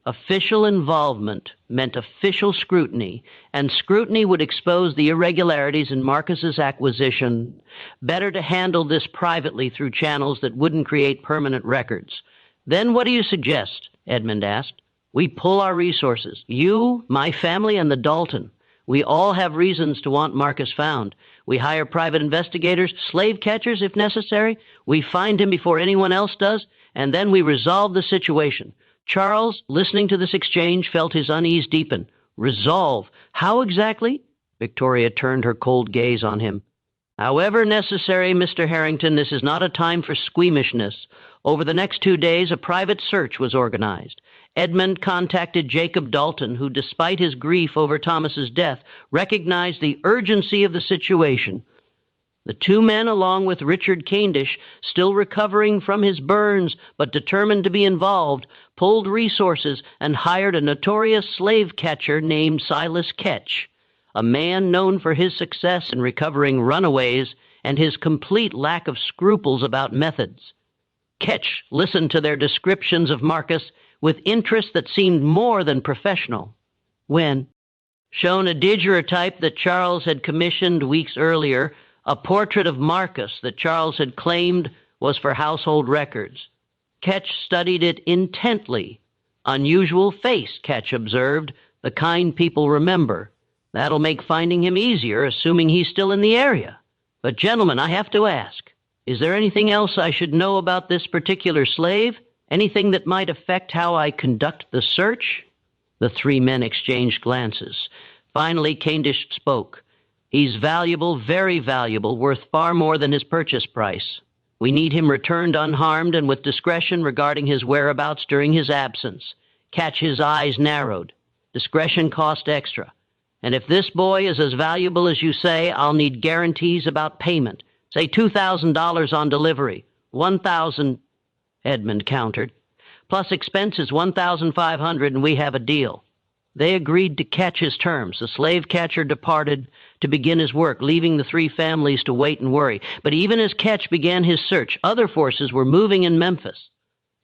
Official involvement meant official scrutiny, and scrutiny would expose the irregularities in Marcus's acquisition. Better to handle this privately through channels that wouldn't create permanent records. Then what do you suggest? Edmund asked. We pull our resources. You, my family, and the Dalton. We all have reasons to want Marcus found. We hire private investigators, slave catchers if necessary. We find him before anyone else does, and then we resolve the situation. Charles, listening to this exchange, felt his unease deepen. Resolve. How exactly? Victoria turned her cold gaze on him. However necessary, Mr. Harrington, this is not a time for squeamishness. Over the next 2 days, a private search was organized. Edmund contacted Jacob Dalton, who, despite his grief over Thomas's death, recognized the urgency of the situation. The two men, along with Richard Cavendish, still recovering from his burns but determined to be involved, pulled resources and hired a notorious slave catcher named Silas Ketch, a man known for his success in recovering runaways and his complete lack of scruples about methods. Ketch listened to their descriptions of Marcus with interest that seemed more than professional. When, shown a daguerreotype that Charles had commissioned weeks earlier, a portrait of Marcus that Charles had claimed was for household records. Ketch studied it intently. Unusual face, Ketch observed, the kind people remember. That'll make finding him easier, assuming he's still in the area. But gentlemen, I have to ask, is there anything else I should know about this particular slave? Anything that might affect how I conduct the search? The three men exchanged glances. Finally, Cavendish spoke. He's valuable, very valuable, worth far more than his purchase price. We need him returned unharmed and with discretion regarding his whereabouts during his absence. Catch his eyes narrowed. Discretion cost extra. And if this boy is as valuable as you say, I'll need guarantees about payment. Say $2,000 on delivery. $1,000, Edmund countered. Plus expenses $1,500, and we have a deal. They agreed to catch his terms. The slave catcher departed to begin his work, leaving the three families to wait and worry. But even as Ketch began his search, other forces were moving in Memphis.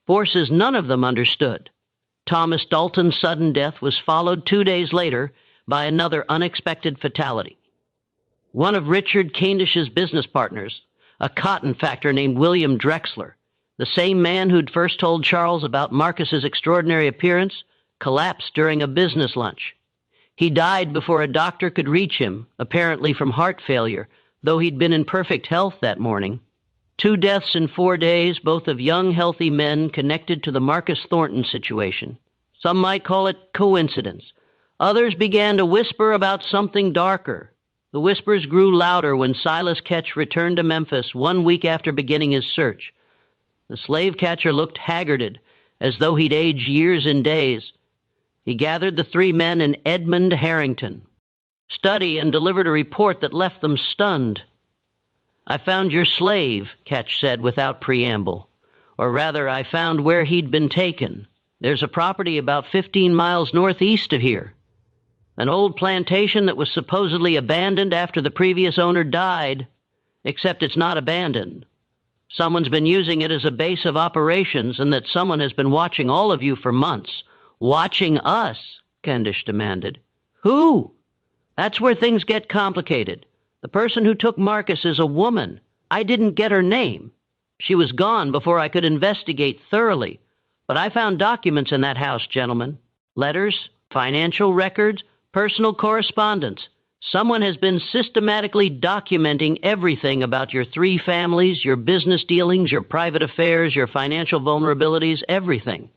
Forces none of them understood. Thomas Dalton's sudden death was followed 2 days later by another unexpected fatality. One of Richard Cavendish's business partners, a cotton factor named William Drexler, the same man who'd first told Charles about Marcus's extraordinary appearance, collapsed during a business lunch. He died before a doctor could reach him, apparently from heart failure, though he'd been in perfect health that morning. 2 deaths in 4 days, both of young, healthy men connected to the Marcus Thornton situation. Some might call it coincidence. Others began to whisper about something darker. The whispers grew louder when Silas Ketch returned to Memphis 1 week after beginning his search. The slave catcher looked haggarded, as though he'd aged years in days. He gathered the three men and Edmund Harrington, studied and delivered a report that left them stunned. I found your slave, Ketch said without preamble. Or rather, I found where he'd been taken. There's a property about 15 miles northeast of here. An old plantation that was supposedly abandoned after the previous owner died, except it's not abandoned. Someone's been using it as a base of operations, and that someone has been watching all of you for months. Watching us, Cavendish demanded. Who? That's where things get complicated. The person who took Marcus is a woman. I didn't get her name. She was gone before I could investigate thoroughly. But I found documents in that house, gentlemen. Letters, financial records, personal correspondence. Someone has been systematically documenting everything about your three families, your business dealings, your private affairs, your financial vulnerabilities, everything.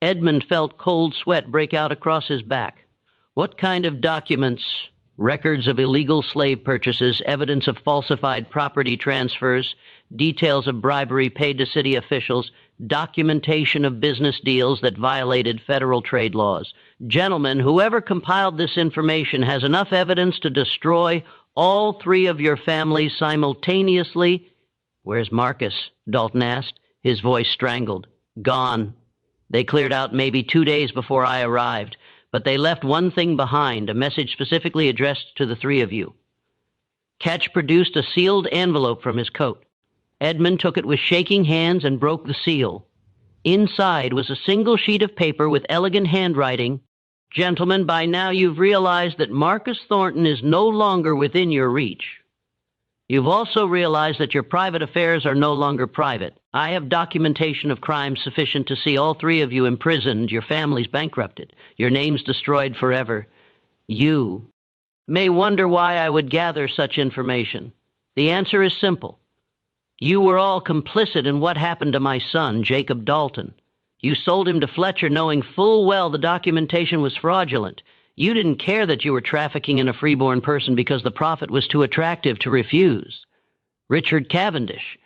Edmund felt cold sweat break out across his back. What kind of documents? Records of illegal slave purchases, evidence of falsified property transfers, details of bribery paid to city officials, documentation of business deals that violated federal trade laws. Gentlemen, whoever compiled this information has enough evidence to destroy all three of your families simultaneously. Where's Marcus? Dalton asked, his voice strangled. Gone. They cleared out maybe 2 days before I arrived, but they left one thing behind, a message specifically addressed to the three of you. Ketch produced a sealed envelope from his coat. Edmund took it with shaking hands and broke the seal. Inside was a single sheet of paper with elegant handwriting. Gentlemen, by now you've realized that Marcus Thornton is no longer within your reach. You've also realized that your private affairs are no longer private. I have documentation of crimes sufficient to see all three of you imprisoned, your families bankrupted, your names destroyed forever. You may wonder why I would gather such information. The answer is simple. You were all complicit in what happened to my son, Jacob Dalton. You sold him to Fletcher knowing full well the documentation was fraudulent. You didn't care that you were trafficking in a freeborn person because the profit was too attractive to refuse. Richard Cavendish.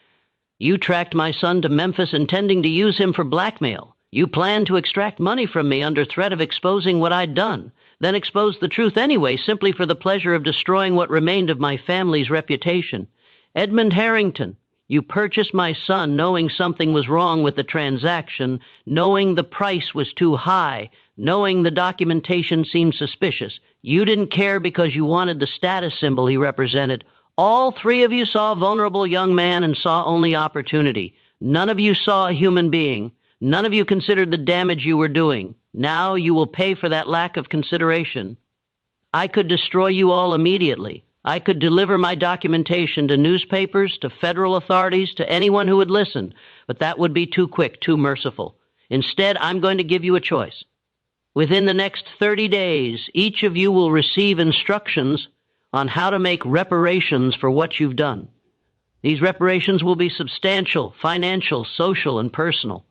You tracked my son to Memphis intending to use him for blackmail. You planned to extract money from me under threat of exposing what I'd done, then exposed the truth anyway simply for the pleasure of destroying what remained of my family's reputation. Edmund Harrington. You purchased my son knowing something was wrong with the transaction, knowing the price was too high, knowing the documentation seemed suspicious. You didn't care because you wanted the status symbol he represented. All three of you saw a vulnerable young man and saw only opportunity. None of you saw a human being. None of you considered the damage you were doing. Now you will pay for that lack of consideration. I could destroy you all immediately. I could deliver my documentation to newspapers, to federal authorities, to anyone who would listen, but that would be too quick, too merciful. Instead, I'm going to give you a choice. Within the next 30 days, each of you will receive instructions on how to make reparations for what you've done. These reparations will be substantial, financial, social, and personal.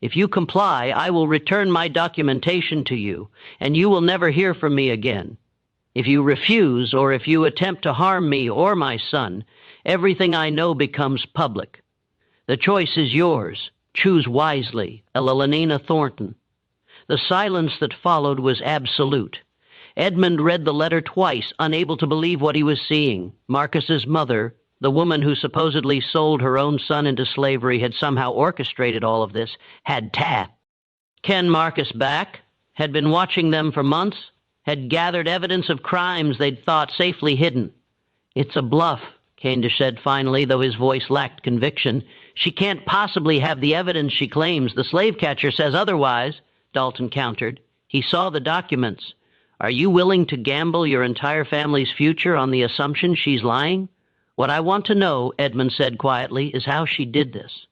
If you comply, I will return my documentation to you, and you will never hear from me again. If you refuse, or if you attempt to harm me or my son, everything I know becomes public. The choice is yours. Choose wisely, Elenina Thornton. The silence that followed was absolute. Edmund read the letter twice, unable to believe what he was seeing. Marcus's mother, the woman who supposedly sold her own son into slavery, had somehow orchestrated all of this, had Ken Marcus back, had been watching them for months, had gathered evidence of crimes they'd thought safely hidden. It's a bluff, Candish said finally, though his voice lacked conviction. She can't possibly have the evidence she claims. The slave catcher says otherwise, Dalton countered. He saw the documents. Are you willing to gamble your entire family's future on the assumption she's lying? What I want to know, Edmund said quietly, is how she did this.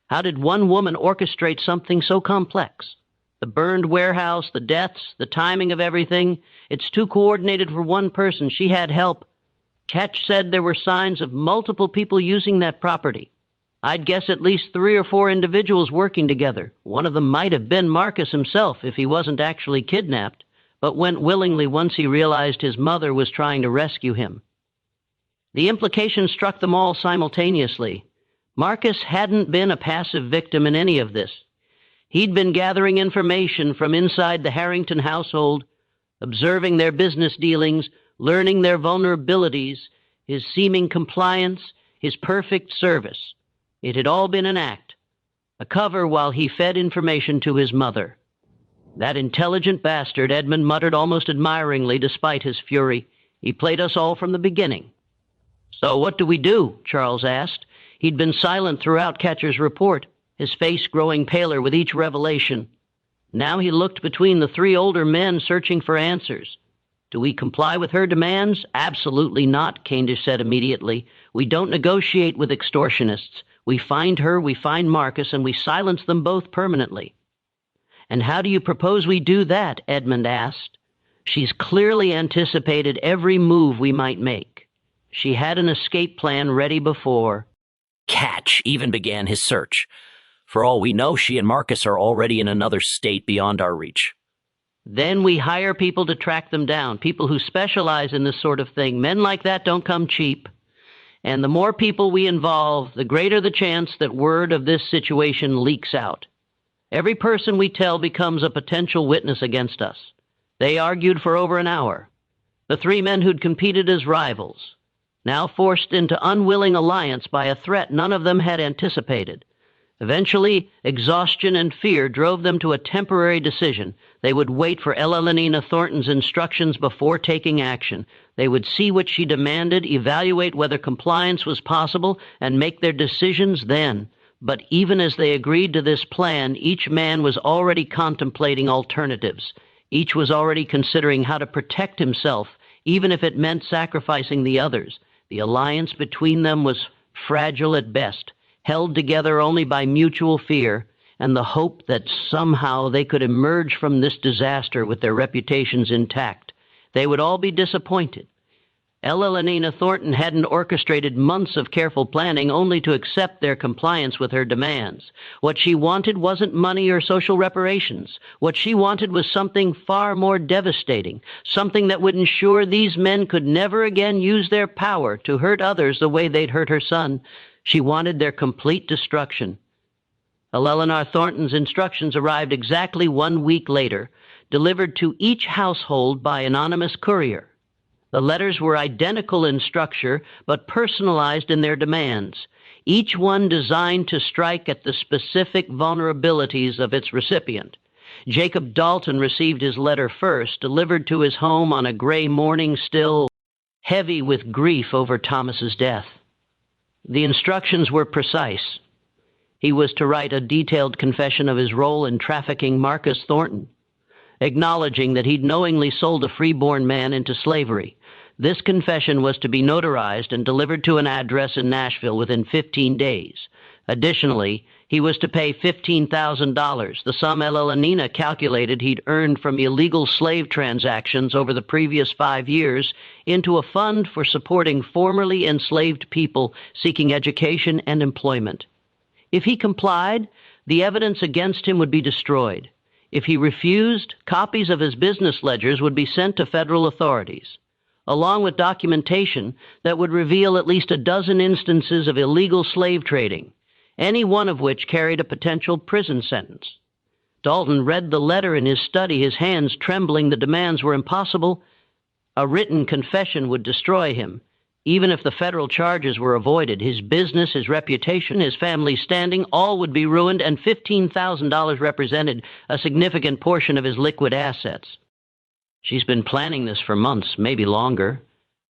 How did one woman orchestrate something so complex? The burned warehouse, the deaths, the timing of everything. It's too coordinated for one person. She had help. Ketch said there were signs of multiple people using that property. I'd guess at least 3 or 4 individuals working together. One of them might have been Marcus himself if he wasn't actually kidnapped, but went willingly once he realized his mother was trying to rescue him. The implication struck them all simultaneously. Marcus hadn't been a passive victim in any of this. He'd been gathering information from inside the Harrington household, observing their business dealings, learning their vulnerabilities, his seeming compliance, his perfect service. It had all been an act, a cover while he fed information to his mother. That intelligent bastard, Edmund muttered almost admiringly despite his fury. He played us all from the beginning. So what do we do? Charles asked. He'd been silent throughout Ketcher's report, his face growing paler with each revelation. Now he looked between the 3 older men searching for answers. Do we comply with her demands? Absolutely not, Candish said immediately. We don't negotiate with extortionists. We find her, we find Marcus, and we silence them both permanently. And how do you propose we do that? Edmund asked. She's clearly anticipated every move we might make. She had an escape plan ready before. Catch even began his search. For all we know, she and Marcus are already in another state beyond our reach. Then we hire people to track them down, people who specialize in this sort of thing. Men like that don't come cheap. And the more people we involve, the greater the chance that word of this situation leaks out. Every person we tell becomes a potential witness against us. They argued for over an hour. The 3 men who'd competed as rivals, now forced into unwilling alliance by a threat none of them had anticipated. Eventually, exhaustion and fear drove them to a temporary decision. They would wait for Elenina Thornton's instructions before taking action. They would see what she demanded, evaluate whether compliance was possible, and make their decisions then. But even as they agreed to this plan, each man was already contemplating alternatives. Each was already considering how to protect himself, even if it meant sacrificing the others. The alliance between them was fragile at best, held together only by mutual fear and the hope that somehow they could emerge from this disaster with their reputations intact. They would all be disappointed. Elenina Thornton hadn't orchestrated months of careful planning only to accept their compliance with her demands. What she wanted wasn't money or social reparations. What she wanted was something far more devastating, something that would ensure these men could never again use their power to hurt others the way they'd hurt her son. She wanted their complete destruction. Eleanor Thornton's instructions arrived exactly 1 week later, delivered to each household by anonymous courier. The letters were identical in structure, but personalized in their demands, each one designed to strike at the specific vulnerabilities of its recipient. Jacob Dalton received his letter first, delivered to his home on a gray morning still, heavy with grief over Thomas's death. The instructions were precise. He was to write a detailed confession of his role in trafficking Marcus Thornton, acknowledging that he'd knowingly sold a freeborn man into slavery. This confession was to be notarized and delivered to an address in Nashville within 15 days. Additionally, he was to pay $15,000, the sum Elenina calculated he'd earned from illegal slave transactions over the previous 5 years, into a fund for supporting formerly enslaved people seeking education and employment. If he complied, the evidence against him would be destroyed. If he refused, copies of his business ledgers would be sent to federal authorities, along with documentation that would reveal at least a dozen instances of illegal slave trading, any one of which carried a potential prison sentence. Dalton read the letter in his study, his hands trembling. The demands were impossible. A written confession would destroy him. Even if the federal charges were avoided, his business, his reputation, his family's standing, all would be ruined, and $15,000 represented a significant portion of his liquid assets. She's been planning this for months, maybe longer.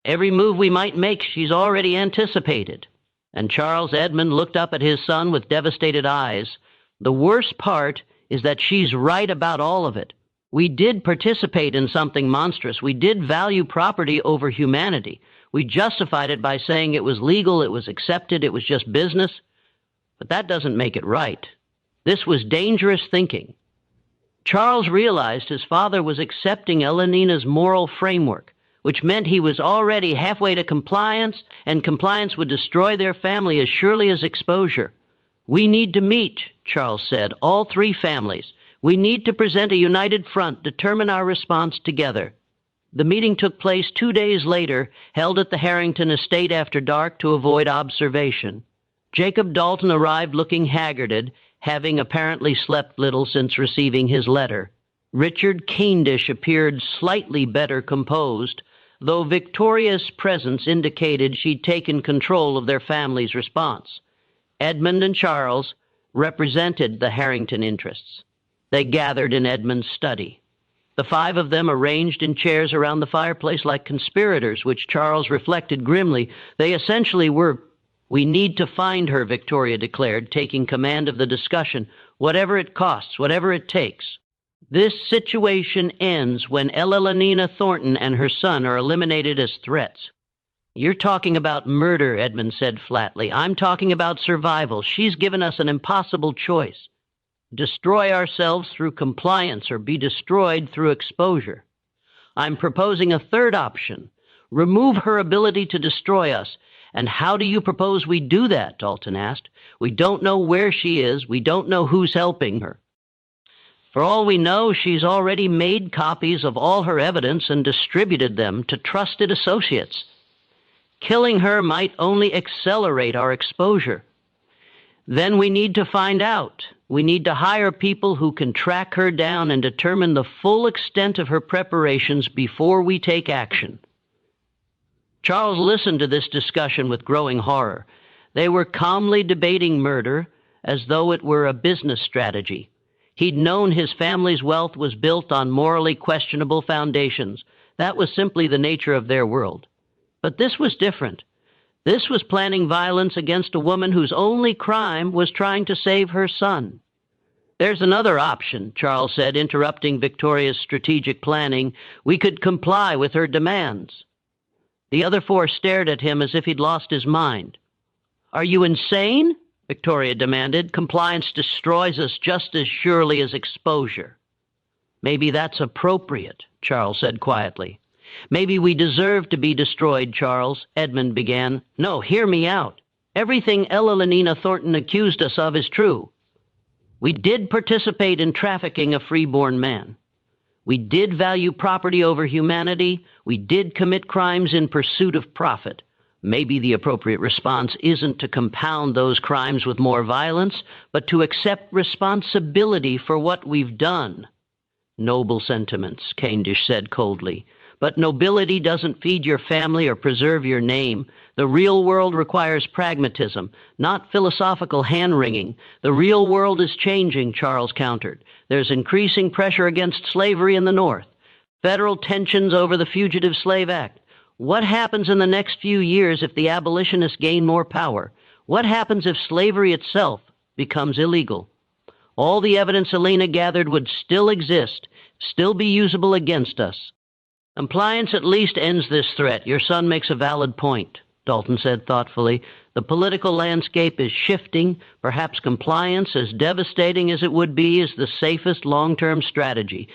Every move we might make, she's already anticipated. And Charles Edmund looked up at his son with devastated eyes. The worst part is that she's right about all of it. We did participate in something monstrous. We did value property over humanity. We justified it by saying it was legal, it was accepted, it was just business. But that doesn't make it right. This was dangerous thinking. Charles realized his father was accepting Elenina's moral framework, which meant he was already halfway to compliance, and compliance would destroy their family as surely as exposure. "We need to meet," Charles said, "all three families. We need to present a united front, determine our response together." The meeting took place 2 days later, held at the Harrington estate after dark to avoid observation. Jacob Dalton arrived looking haggarded, having apparently slept little since receiving his letter. Richard Cavendish appeared slightly better composed, though Victoria's presence indicated she'd taken control of their family's response. Edmund and Charles represented the Harrington interests. They gathered in Edmund's study. The 5 of them arranged in chairs around the fireplace like conspirators, which Charles reflected grimly. They essentially were. "We need to find her," Victoria declared, taking command of the discussion. "Whatever it costs, whatever it takes. This situation ends when Elenina Thornton and her son are eliminated as threats." "You're talking about murder," Edmund said flatly. "I'm talking about survival. She's given us an impossible choice. Destroy ourselves through compliance or be destroyed through exposure. I'm proposing a third option. Remove her ability to destroy us. "And how do you propose we do that?" Dalton asked. "We don't know where she is. We don't know who's helping her. For all we know, she's already made copies of all her evidence and distributed them to trusted associates. Killing her might only accelerate our exposure. Then we need to find out. We need to hire people who can track her down and determine the full extent of her preparations before we take action." Charles listened to this discussion with growing horror. They were calmly debating murder, as though it were a business strategy. He'd known his family's wealth was built on morally questionable foundations. That was simply the nature of their world. But this was different. This was planning violence against a woman whose only crime was trying to save her son. "There's another option," Charles said, interrupting Victoria's strategic planning. "We could comply with her demands." The other four stared at him as if he'd lost his mind. "Are you insane?" Victoria demanded. "Compliance destroys us just as surely as exposure." "Maybe that's appropriate," Charles said quietly. "Maybe we deserve to be destroyed, Charles," Edmund began. "No, hear me out. Everything Ella Lenina Thornton accused us of is true. We did participate in trafficking a freeborn man. We did value property over humanity. We did commit crimes in pursuit of profit. Maybe the appropriate response isn't to compound those crimes with more violence, but to accept responsibility for what we've done." "Noble sentiments," Candish said coldly. "But nobility doesn't feed your family or preserve your name. The real world requires pragmatism, not philosophical hand-wringing. The real world is changing," Charles countered. "There's increasing pressure against slavery in the North, federal tensions over the Fugitive Slave Act. What happens in the next few years if the abolitionists gain more power? What happens if slavery itself becomes illegal? All the evidence Elena gathered would still exist, still be usable against us." "Compliance at least ends this threat. Your son makes a valid point," Dalton said thoughtfully. "The political landscape is shifting. Perhaps compliance, as devastating as it would be, is the safest long-term strategy."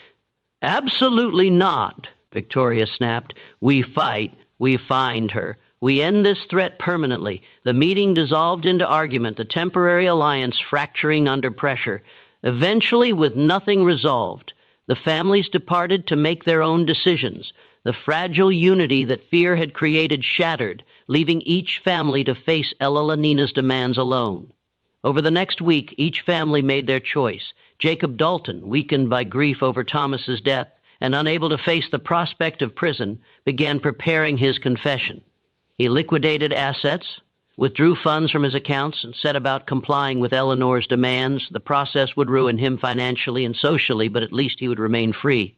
"Absolutely not," Victoria snapped. "We fight. We find her. We end this threat permanently." The meeting dissolved into argument, the temporary alliance fracturing under pressure. Eventually, with nothing resolved, the families departed to make their own decisions. The fragile unity that fear had created shattered, leaving each family to face Ella Lenina's demands alone. Over the next week, each family made their choice. Jacob Dalton, weakened by grief over Thomas's death and unable to face the prospect of prison, began preparing his confession. He liquidated assets, withdrew funds from his accounts, and set about complying with Eleanor's demands. The process would ruin him financially and socially, but at least he would remain free.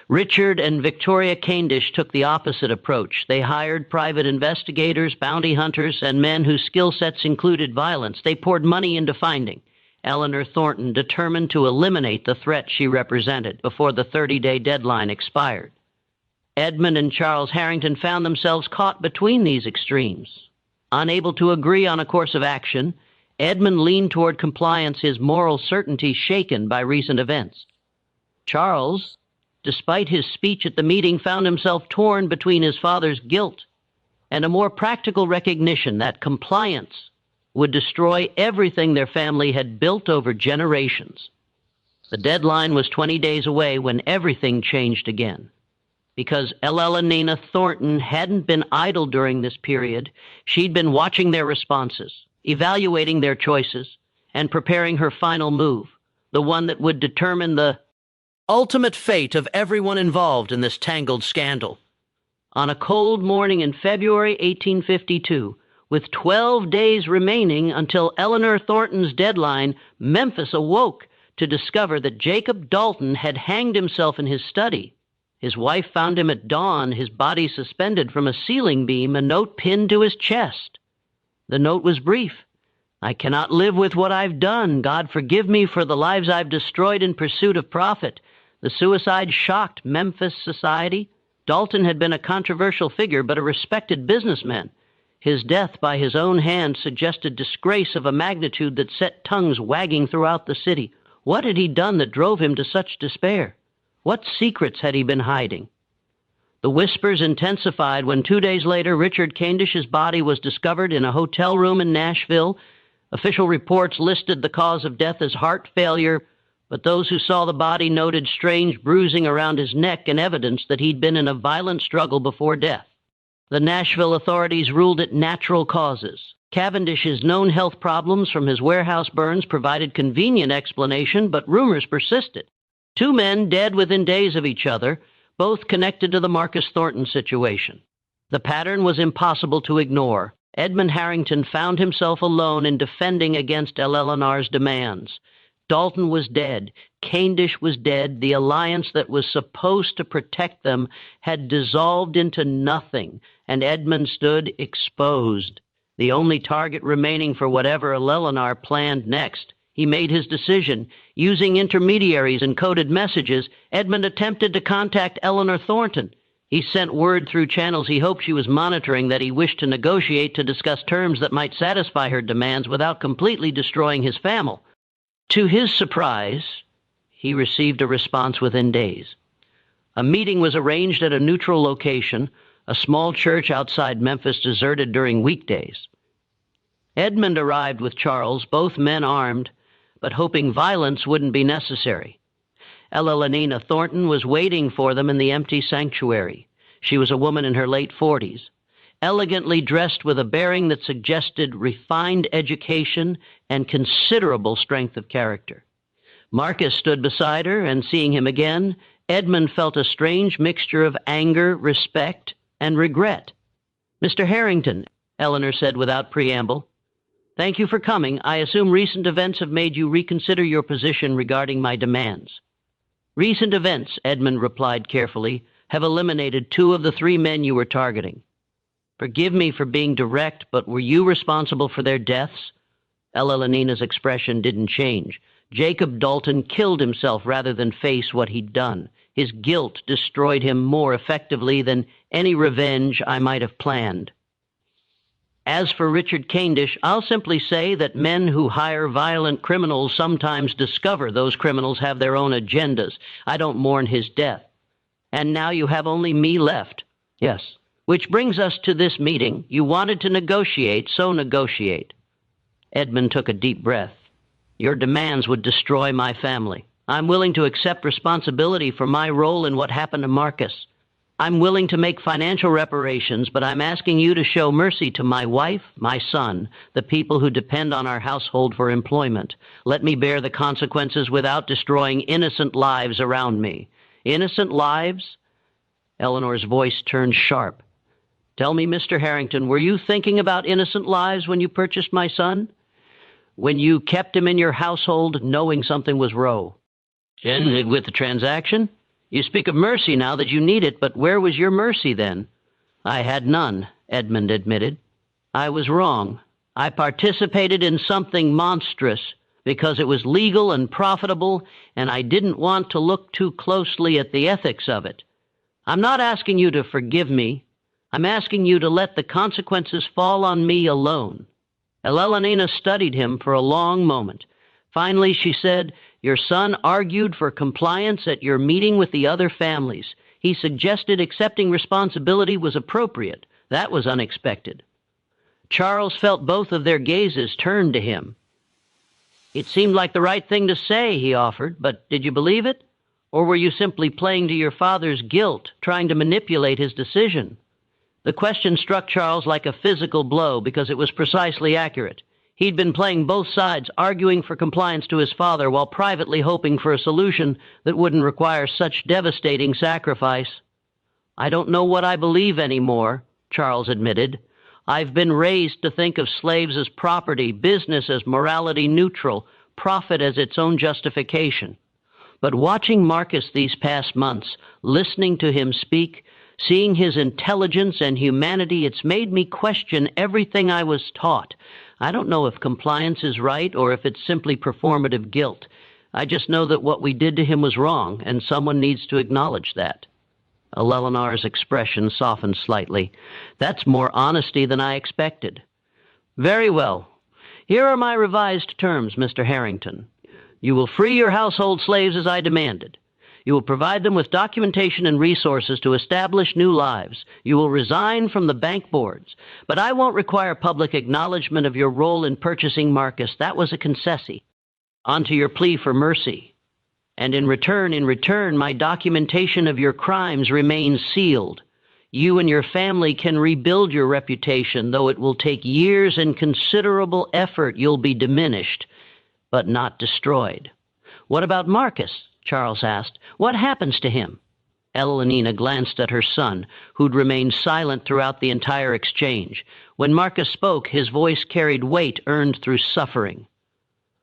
Richard and Victoria Candish took the opposite approach. They hired private investigators, bounty hunters, and men whose skill sets included violence. They poured money into finding Eleanor Thornton, determined to eliminate the threat she represented before the 30-day deadline expired. Edmund and Charles Harrington found themselves caught between these extremes. Unable to agree on a course of action, Edmund leaned toward compliance, his moral certainty shaken by recent events. Charles, despite his speech at the meeting, found himself torn between his father's guilt and a more practical recognition that compliance would destroy everything their family had built over generations. The deadline was 20 days away when everything changed again. Because Ella Lenina Thornton hadn't been idle during this period, she'd been watching their responses, evaluating their choices, and preparing her final move, the one that would determine the ultimate fate of everyone involved in this tangled scandal. On a cold morning in February 1852, with 12 days remaining until Eleanor Thornton's deadline, Memphis awoke to discover that Jacob Dalton had hanged himself in his study. His wife found him at dawn, his body suspended from a ceiling beam, a note pinned to his chest. The note was brief. "I cannot live with what I've done. God forgive me for the lives I've destroyed in pursuit of profit." The suicide shocked Memphis society. Dalton had been a controversial figure, but a respected businessman. His death by his own hand suggested disgrace of a magnitude that set tongues wagging throughout the city. What had he done that drove him to such despair? What secrets had he been hiding? The whispers intensified when 2 days later Richard Candish's body was discovered in a hotel room in Nashville. Official reports listed the cause of death as heart failure, but those who saw the body noted strange bruising around his neck and evidence that he'd been in a violent struggle before death. The Nashville authorities ruled it natural causes. Cavendish's known health problems from his warehouse burns provided convenient explanation, but rumors persisted. 2 men dead within days of each other, both connected to the Marcus Thornton situation. The pattern was impossible to ignore. Edmund Harrington found himself alone in defending against Eleanor's demands. Dalton was dead. Cavendish was dead. The alliance that was supposed to protect them had dissolved into nothing, and Edmund stood exposed, the only target remaining for whatever Eleanor planned next. He made his decision. Using intermediaries and coded messages, Edmund attempted to contact Eleanor Thornton. He sent word through channels he hoped she was monitoring that he wished to negotiate to discuss terms that might satisfy her demands without completely destroying his family. To his surprise, he received a response within days. A meeting was arranged at a neutral location, a small church outside Memphis deserted during weekdays. Edmund arrived with Charles, both men armed, but hoping violence wouldn't be necessary. Eleanor Thornton was waiting for them in the empty sanctuary. She was a woman in her late 40s, elegantly dressed with a bearing that suggested refined education and considerable strength of character. Marcus stood beside her, and seeing him again, Edmund felt a strange mixture of anger, respect, and regret. "Mr. Harrington," Eleanor said without preamble, "thank you for coming. I assume recent events have made you reconsider your position regarding my demands." "Recent events," Edmund replied carefully, "have eliminated 2 of the 3 men you were targeting. Forgive me for being direct, but were you responsible for their deaths?" Eleanor's expression didn't change. Jacob Dalton killed himself rather than face what he'd done. His guilt destroyed him more effectively than any revenge I might have planned. As for Richard Cavendish, I'll simply say that men who hire violent criminals sometimes discover those criminals have their own agendas. I don't mourn his death. And now you have only me left. Yes. Which brings us to this meeting. You wanted to negotiate, so negotiate. Edmund took a deep breath. Your demands would destroy my family. I'm willing to accept responsibility for my role in what happened to Marcus. I'm willing to make financial reparations, but I'm asking you to show mercy to my wife, my son, the people who depend on our household for employment. Let me bear the consequences without destroying innocent lives around me. Innocent lives? Eleanor's voice turned sharp. Tell me, Mr. Harrington, were you thinking about innocent lives when you purchased my son? When you kept him in your household knowing something was wrong? And with the transaction? You speak of mercy now that you need it, but where was your mercy then? I had none, Edmund admitted. I was wrong. I participated in something monstrous because it was legal and profitable, and I didn't want to look too closely at the ethics of it. I'm not asking you to forgive me. I'm asking you to let the consequences fall on me alone. Eleanor studied him for a long moment. Finally, she said, Your son argued for compliance at your meeting with the other families. He suggested accepting responsibility was appropriate. That was unexpected. Charles felt both of their gazes turned to him. It seemed like the right thing to say, he offered, but did you believe it? Or were you simply playing to your father's guilt, trying to manipulate his decision? The question struck Charles like a physical blow because it was precisely accurate. He'd been playing both sides, arguing for compliance to his father while privately hoping for a solution that wouldn't require such devastating sacrifice. I don't know what I believe anymore, Charles admitted. I've been raised to think of slaves as property, business as morality neutral, profit as its own justification. But watching Marcus these past months, listening to him speak, seeing his intelligence and humanity, it's made me question everything I was taught. I don't know if compliance is right or if it's simply performative guilt. I just know that what we did to him was wrong, and someone needs to acknowledge that. Eleanor's expression softened slightly. That's more honesty than I expected. Very well. Here are my revised terms, Mr. Harrington. You will free your household slaves as I demanded. You will provide them with documentation and resources to establish new lives. You will resign from the bank boards. But I won't require public acknowledgement of your role in purchasing Marcus. That was a concession. On to your plea for mercy. And in return, my documentation of your crimes remains sealed. You and your family can rebuild your reputation, though it will take years and considerable effort. You'll be diminished, but not destroyed. What about Marcus? Charles asked. What happens to him? Elenina glanced at her son, who'd remained silent throughout the entire exchange. When Marcus spoke, his voice carried weight earned through suffering.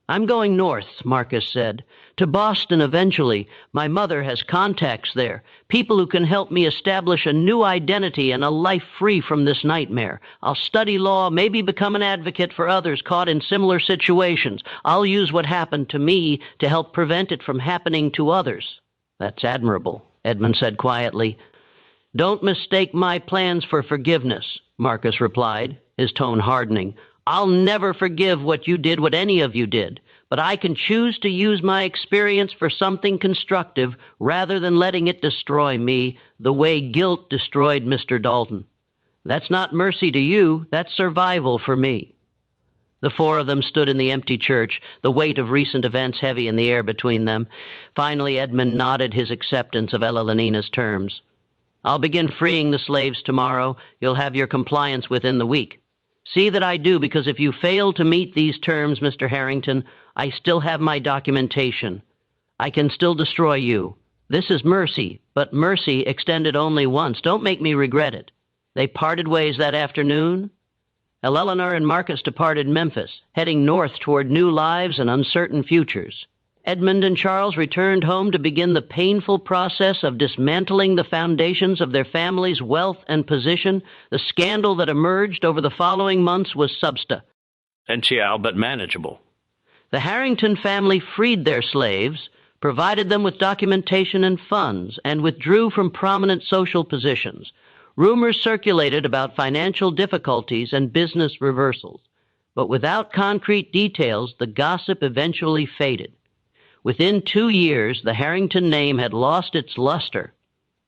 "I'm going north," Marcus said. "To Boston eventually. My mother has contacts there, people who can help me establish a new identity and a life free from this nightmare. I'll study law, maybe become an advocate for others caught in similar situations. I'll use what happened to me to help prevent it from happening to others." "That's admirable," Edmund said quietly. "Don't mistake my plans for forgiveness," Marcus replied, his tone hardening. "I'll never forgive what any of you did, but I can choose to use my experience for something constructive rather than letting it destroy me the way guilt destroyed Mr. Dalton. That's not mercy to you, that's survival for me." The four of them stood in the empty church, the weight of recent events heavy in the air between them. Finally, Edmund nodded his acceptance of Elenina's terms. "I'll begin freeing the slaves tomorrow. You'll have your compliance within the week. See that I do, because if you fail to meet these terms, Mr. Harrington, I still have my documentation. I can still destroy you. This is mercy, but mercy extended only once. Don't make me regret it." They parted ways that afternoon. Eleanor and Marcus departed Memphis, heading north toward new lives and uncertain futures. Edmund and Charles returned home to begin the painful process of dismantling the foundations of their family's wealth and position. The scandal that emerged over the following months was substantial but manageable. The Harrington family freed their slaves, provided them with documentation and funds, and withdrew from prominent social positions. Rumors circulated about financial difficulties and business reversals, but without concrete details, the gossip eventually faded. Within 2 years, the Harrington name had lost its luster,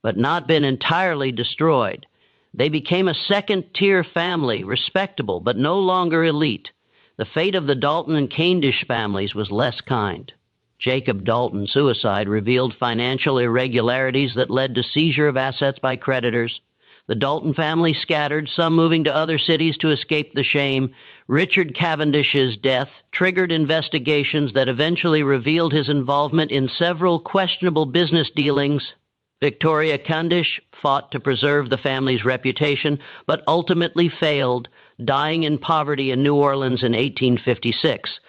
but not been entirely destroyed. They became a second-tier family, respectable, but no longer elite. The fate of the Dalton and Cavendish families was less kind. Jacob Dalton's suicide revealed financial irregularities that led to seizure of assets by creditors. The Dalton family scattered, some moving to other cities to escape the shame. Richard Cavendish's death triggered investigations that eventually revealed his involvement in several questionable business dealings. Victoria Candish fought to preserve the family's reputation, but ultimately failed, dying in poverty in New Orleans in 1856.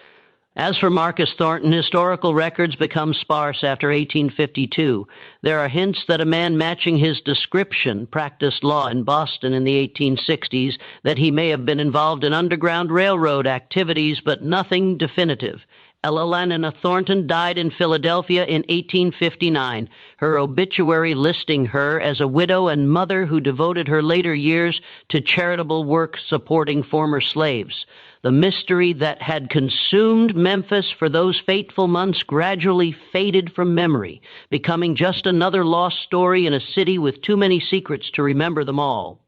As for Marcus Thornton, historical records become sparse after 1852. There are hints that a man matching his description practiced law in Boston in the 1860s, that he may have been involved in Underground Railroad activities, but nothing definitive. Elenina Thornton died in Philadelphia in 1859, her obituary listing her as a widow and mother who devoted her later years to charitable work supporting former slaves. The mystery that had consumed Memphis for those fateful months gradually faded from memory, becoming just another lost story in a city with too many secrets to remember them all.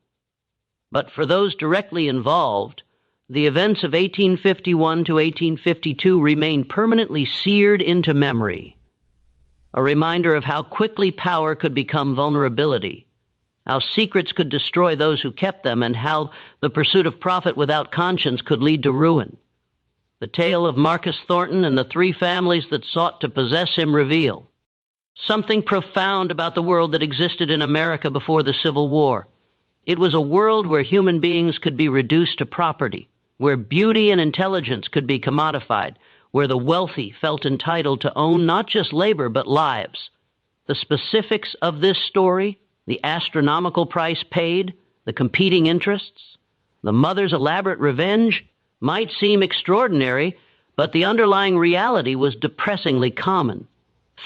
But for those directly involved, the events of 1851 to 1852 remain permanently seared into memory, a reminder of how quickly power could become vulnerability, how secrets could destroy those who kept them, and how the pursuit of profit without conscience could lead to ruin. The tale of Marcus Thornton and the 3 families that sought to possess him reveal something profound about the world that existed in America before the Civil War. It was a world where human beings could be reduced to property, where beauty and intelligence could be commodified, where the wealthy felt entitled to own not just labor but lives. The specifics of this story, the astronomical price paid, the competing interests, the mother's elaborate revenge, might seem extraordinary, but the underlying reality was depressingly common.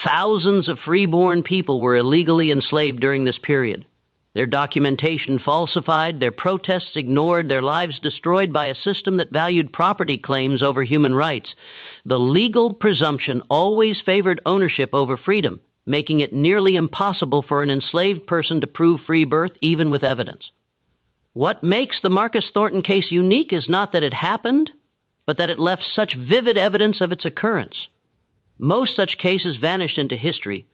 Thousands of freeborn people were illegally enslaved during this period. Their documentation falsified, their protests ignored, their lives destroyed by a system that valued property claims over human rights. The legal presumption always favored ownership over freedom, making it nearly impossible for an enslaved person to prove free birth, even with evidence. What makes the Marcus Thornton case unique is not that it happened, but that it left such vivid evidence of its occurrence. Most such cases vanished into history.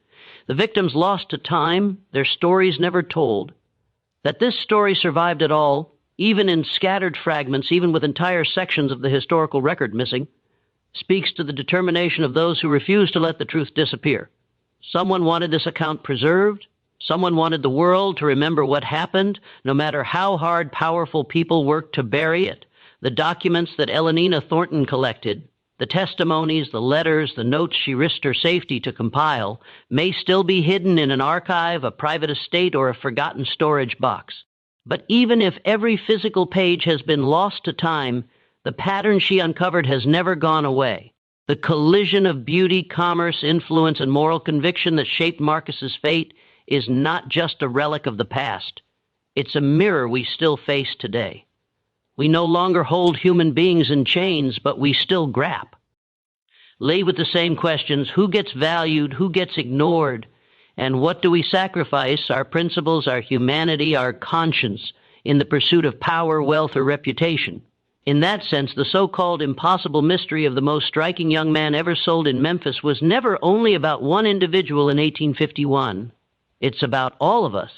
The victims lost to time, their stories never told. That this story survived at all, even in scattered fragments, even with entire sections of the historical record missing, speaks to the determination of those who refused to let the truth disappear. Someone wanted this account preserved, Someone wanted the world to remember what happened, no matter how hard powerful people worked to bury it. The documents that Elenina Thornton collected, the testimonies, the letters, the notes she risked her safety to compile, may still be hidden in an archive, a private estate, or a forgotten storage box. But even if every physical page has been lost to time, the pattern she uncovered has never gone away. The collision of beauty, commerce, influence, and moral conviction that shaped Marcus's fate is not just a relic of the past. It's a mirror we still face today. We no longer hold human beings in chains, but we still grap. Lay with the same questions: who gets valued, who gets ignored, and what do we sacrifice, our principles, our humanity, our conscience, in the pursuit of power, wealth, or reputation? In that sense, the so-called impossible mystery of the most striking young man ever sold in Memphis was never only about one individual in 1851. It's about all of us,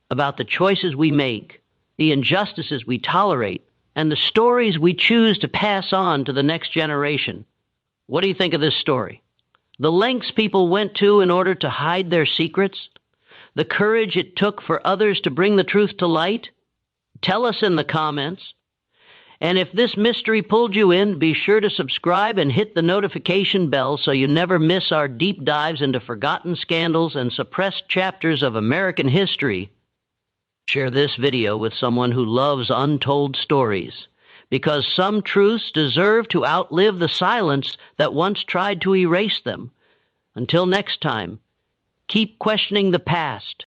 about the choices we make, the injustices we tolerate, and the stories we choose to pass on to the next generation. What do you think of this story? The lengths people went to in order to hide their secrets? The courage it took for others to bring the truth to light? Tell us in the comments. And if this mystery pulled you in, be sure to subscribe and hit the notification bell so you never miss our deep dives into forgotten scandals and suppressed chapters of American history. Share this video with someone who loves untold stories, because some truths deserve to outlive the silence that once tried to erase them. Until next time, keep questioning the past,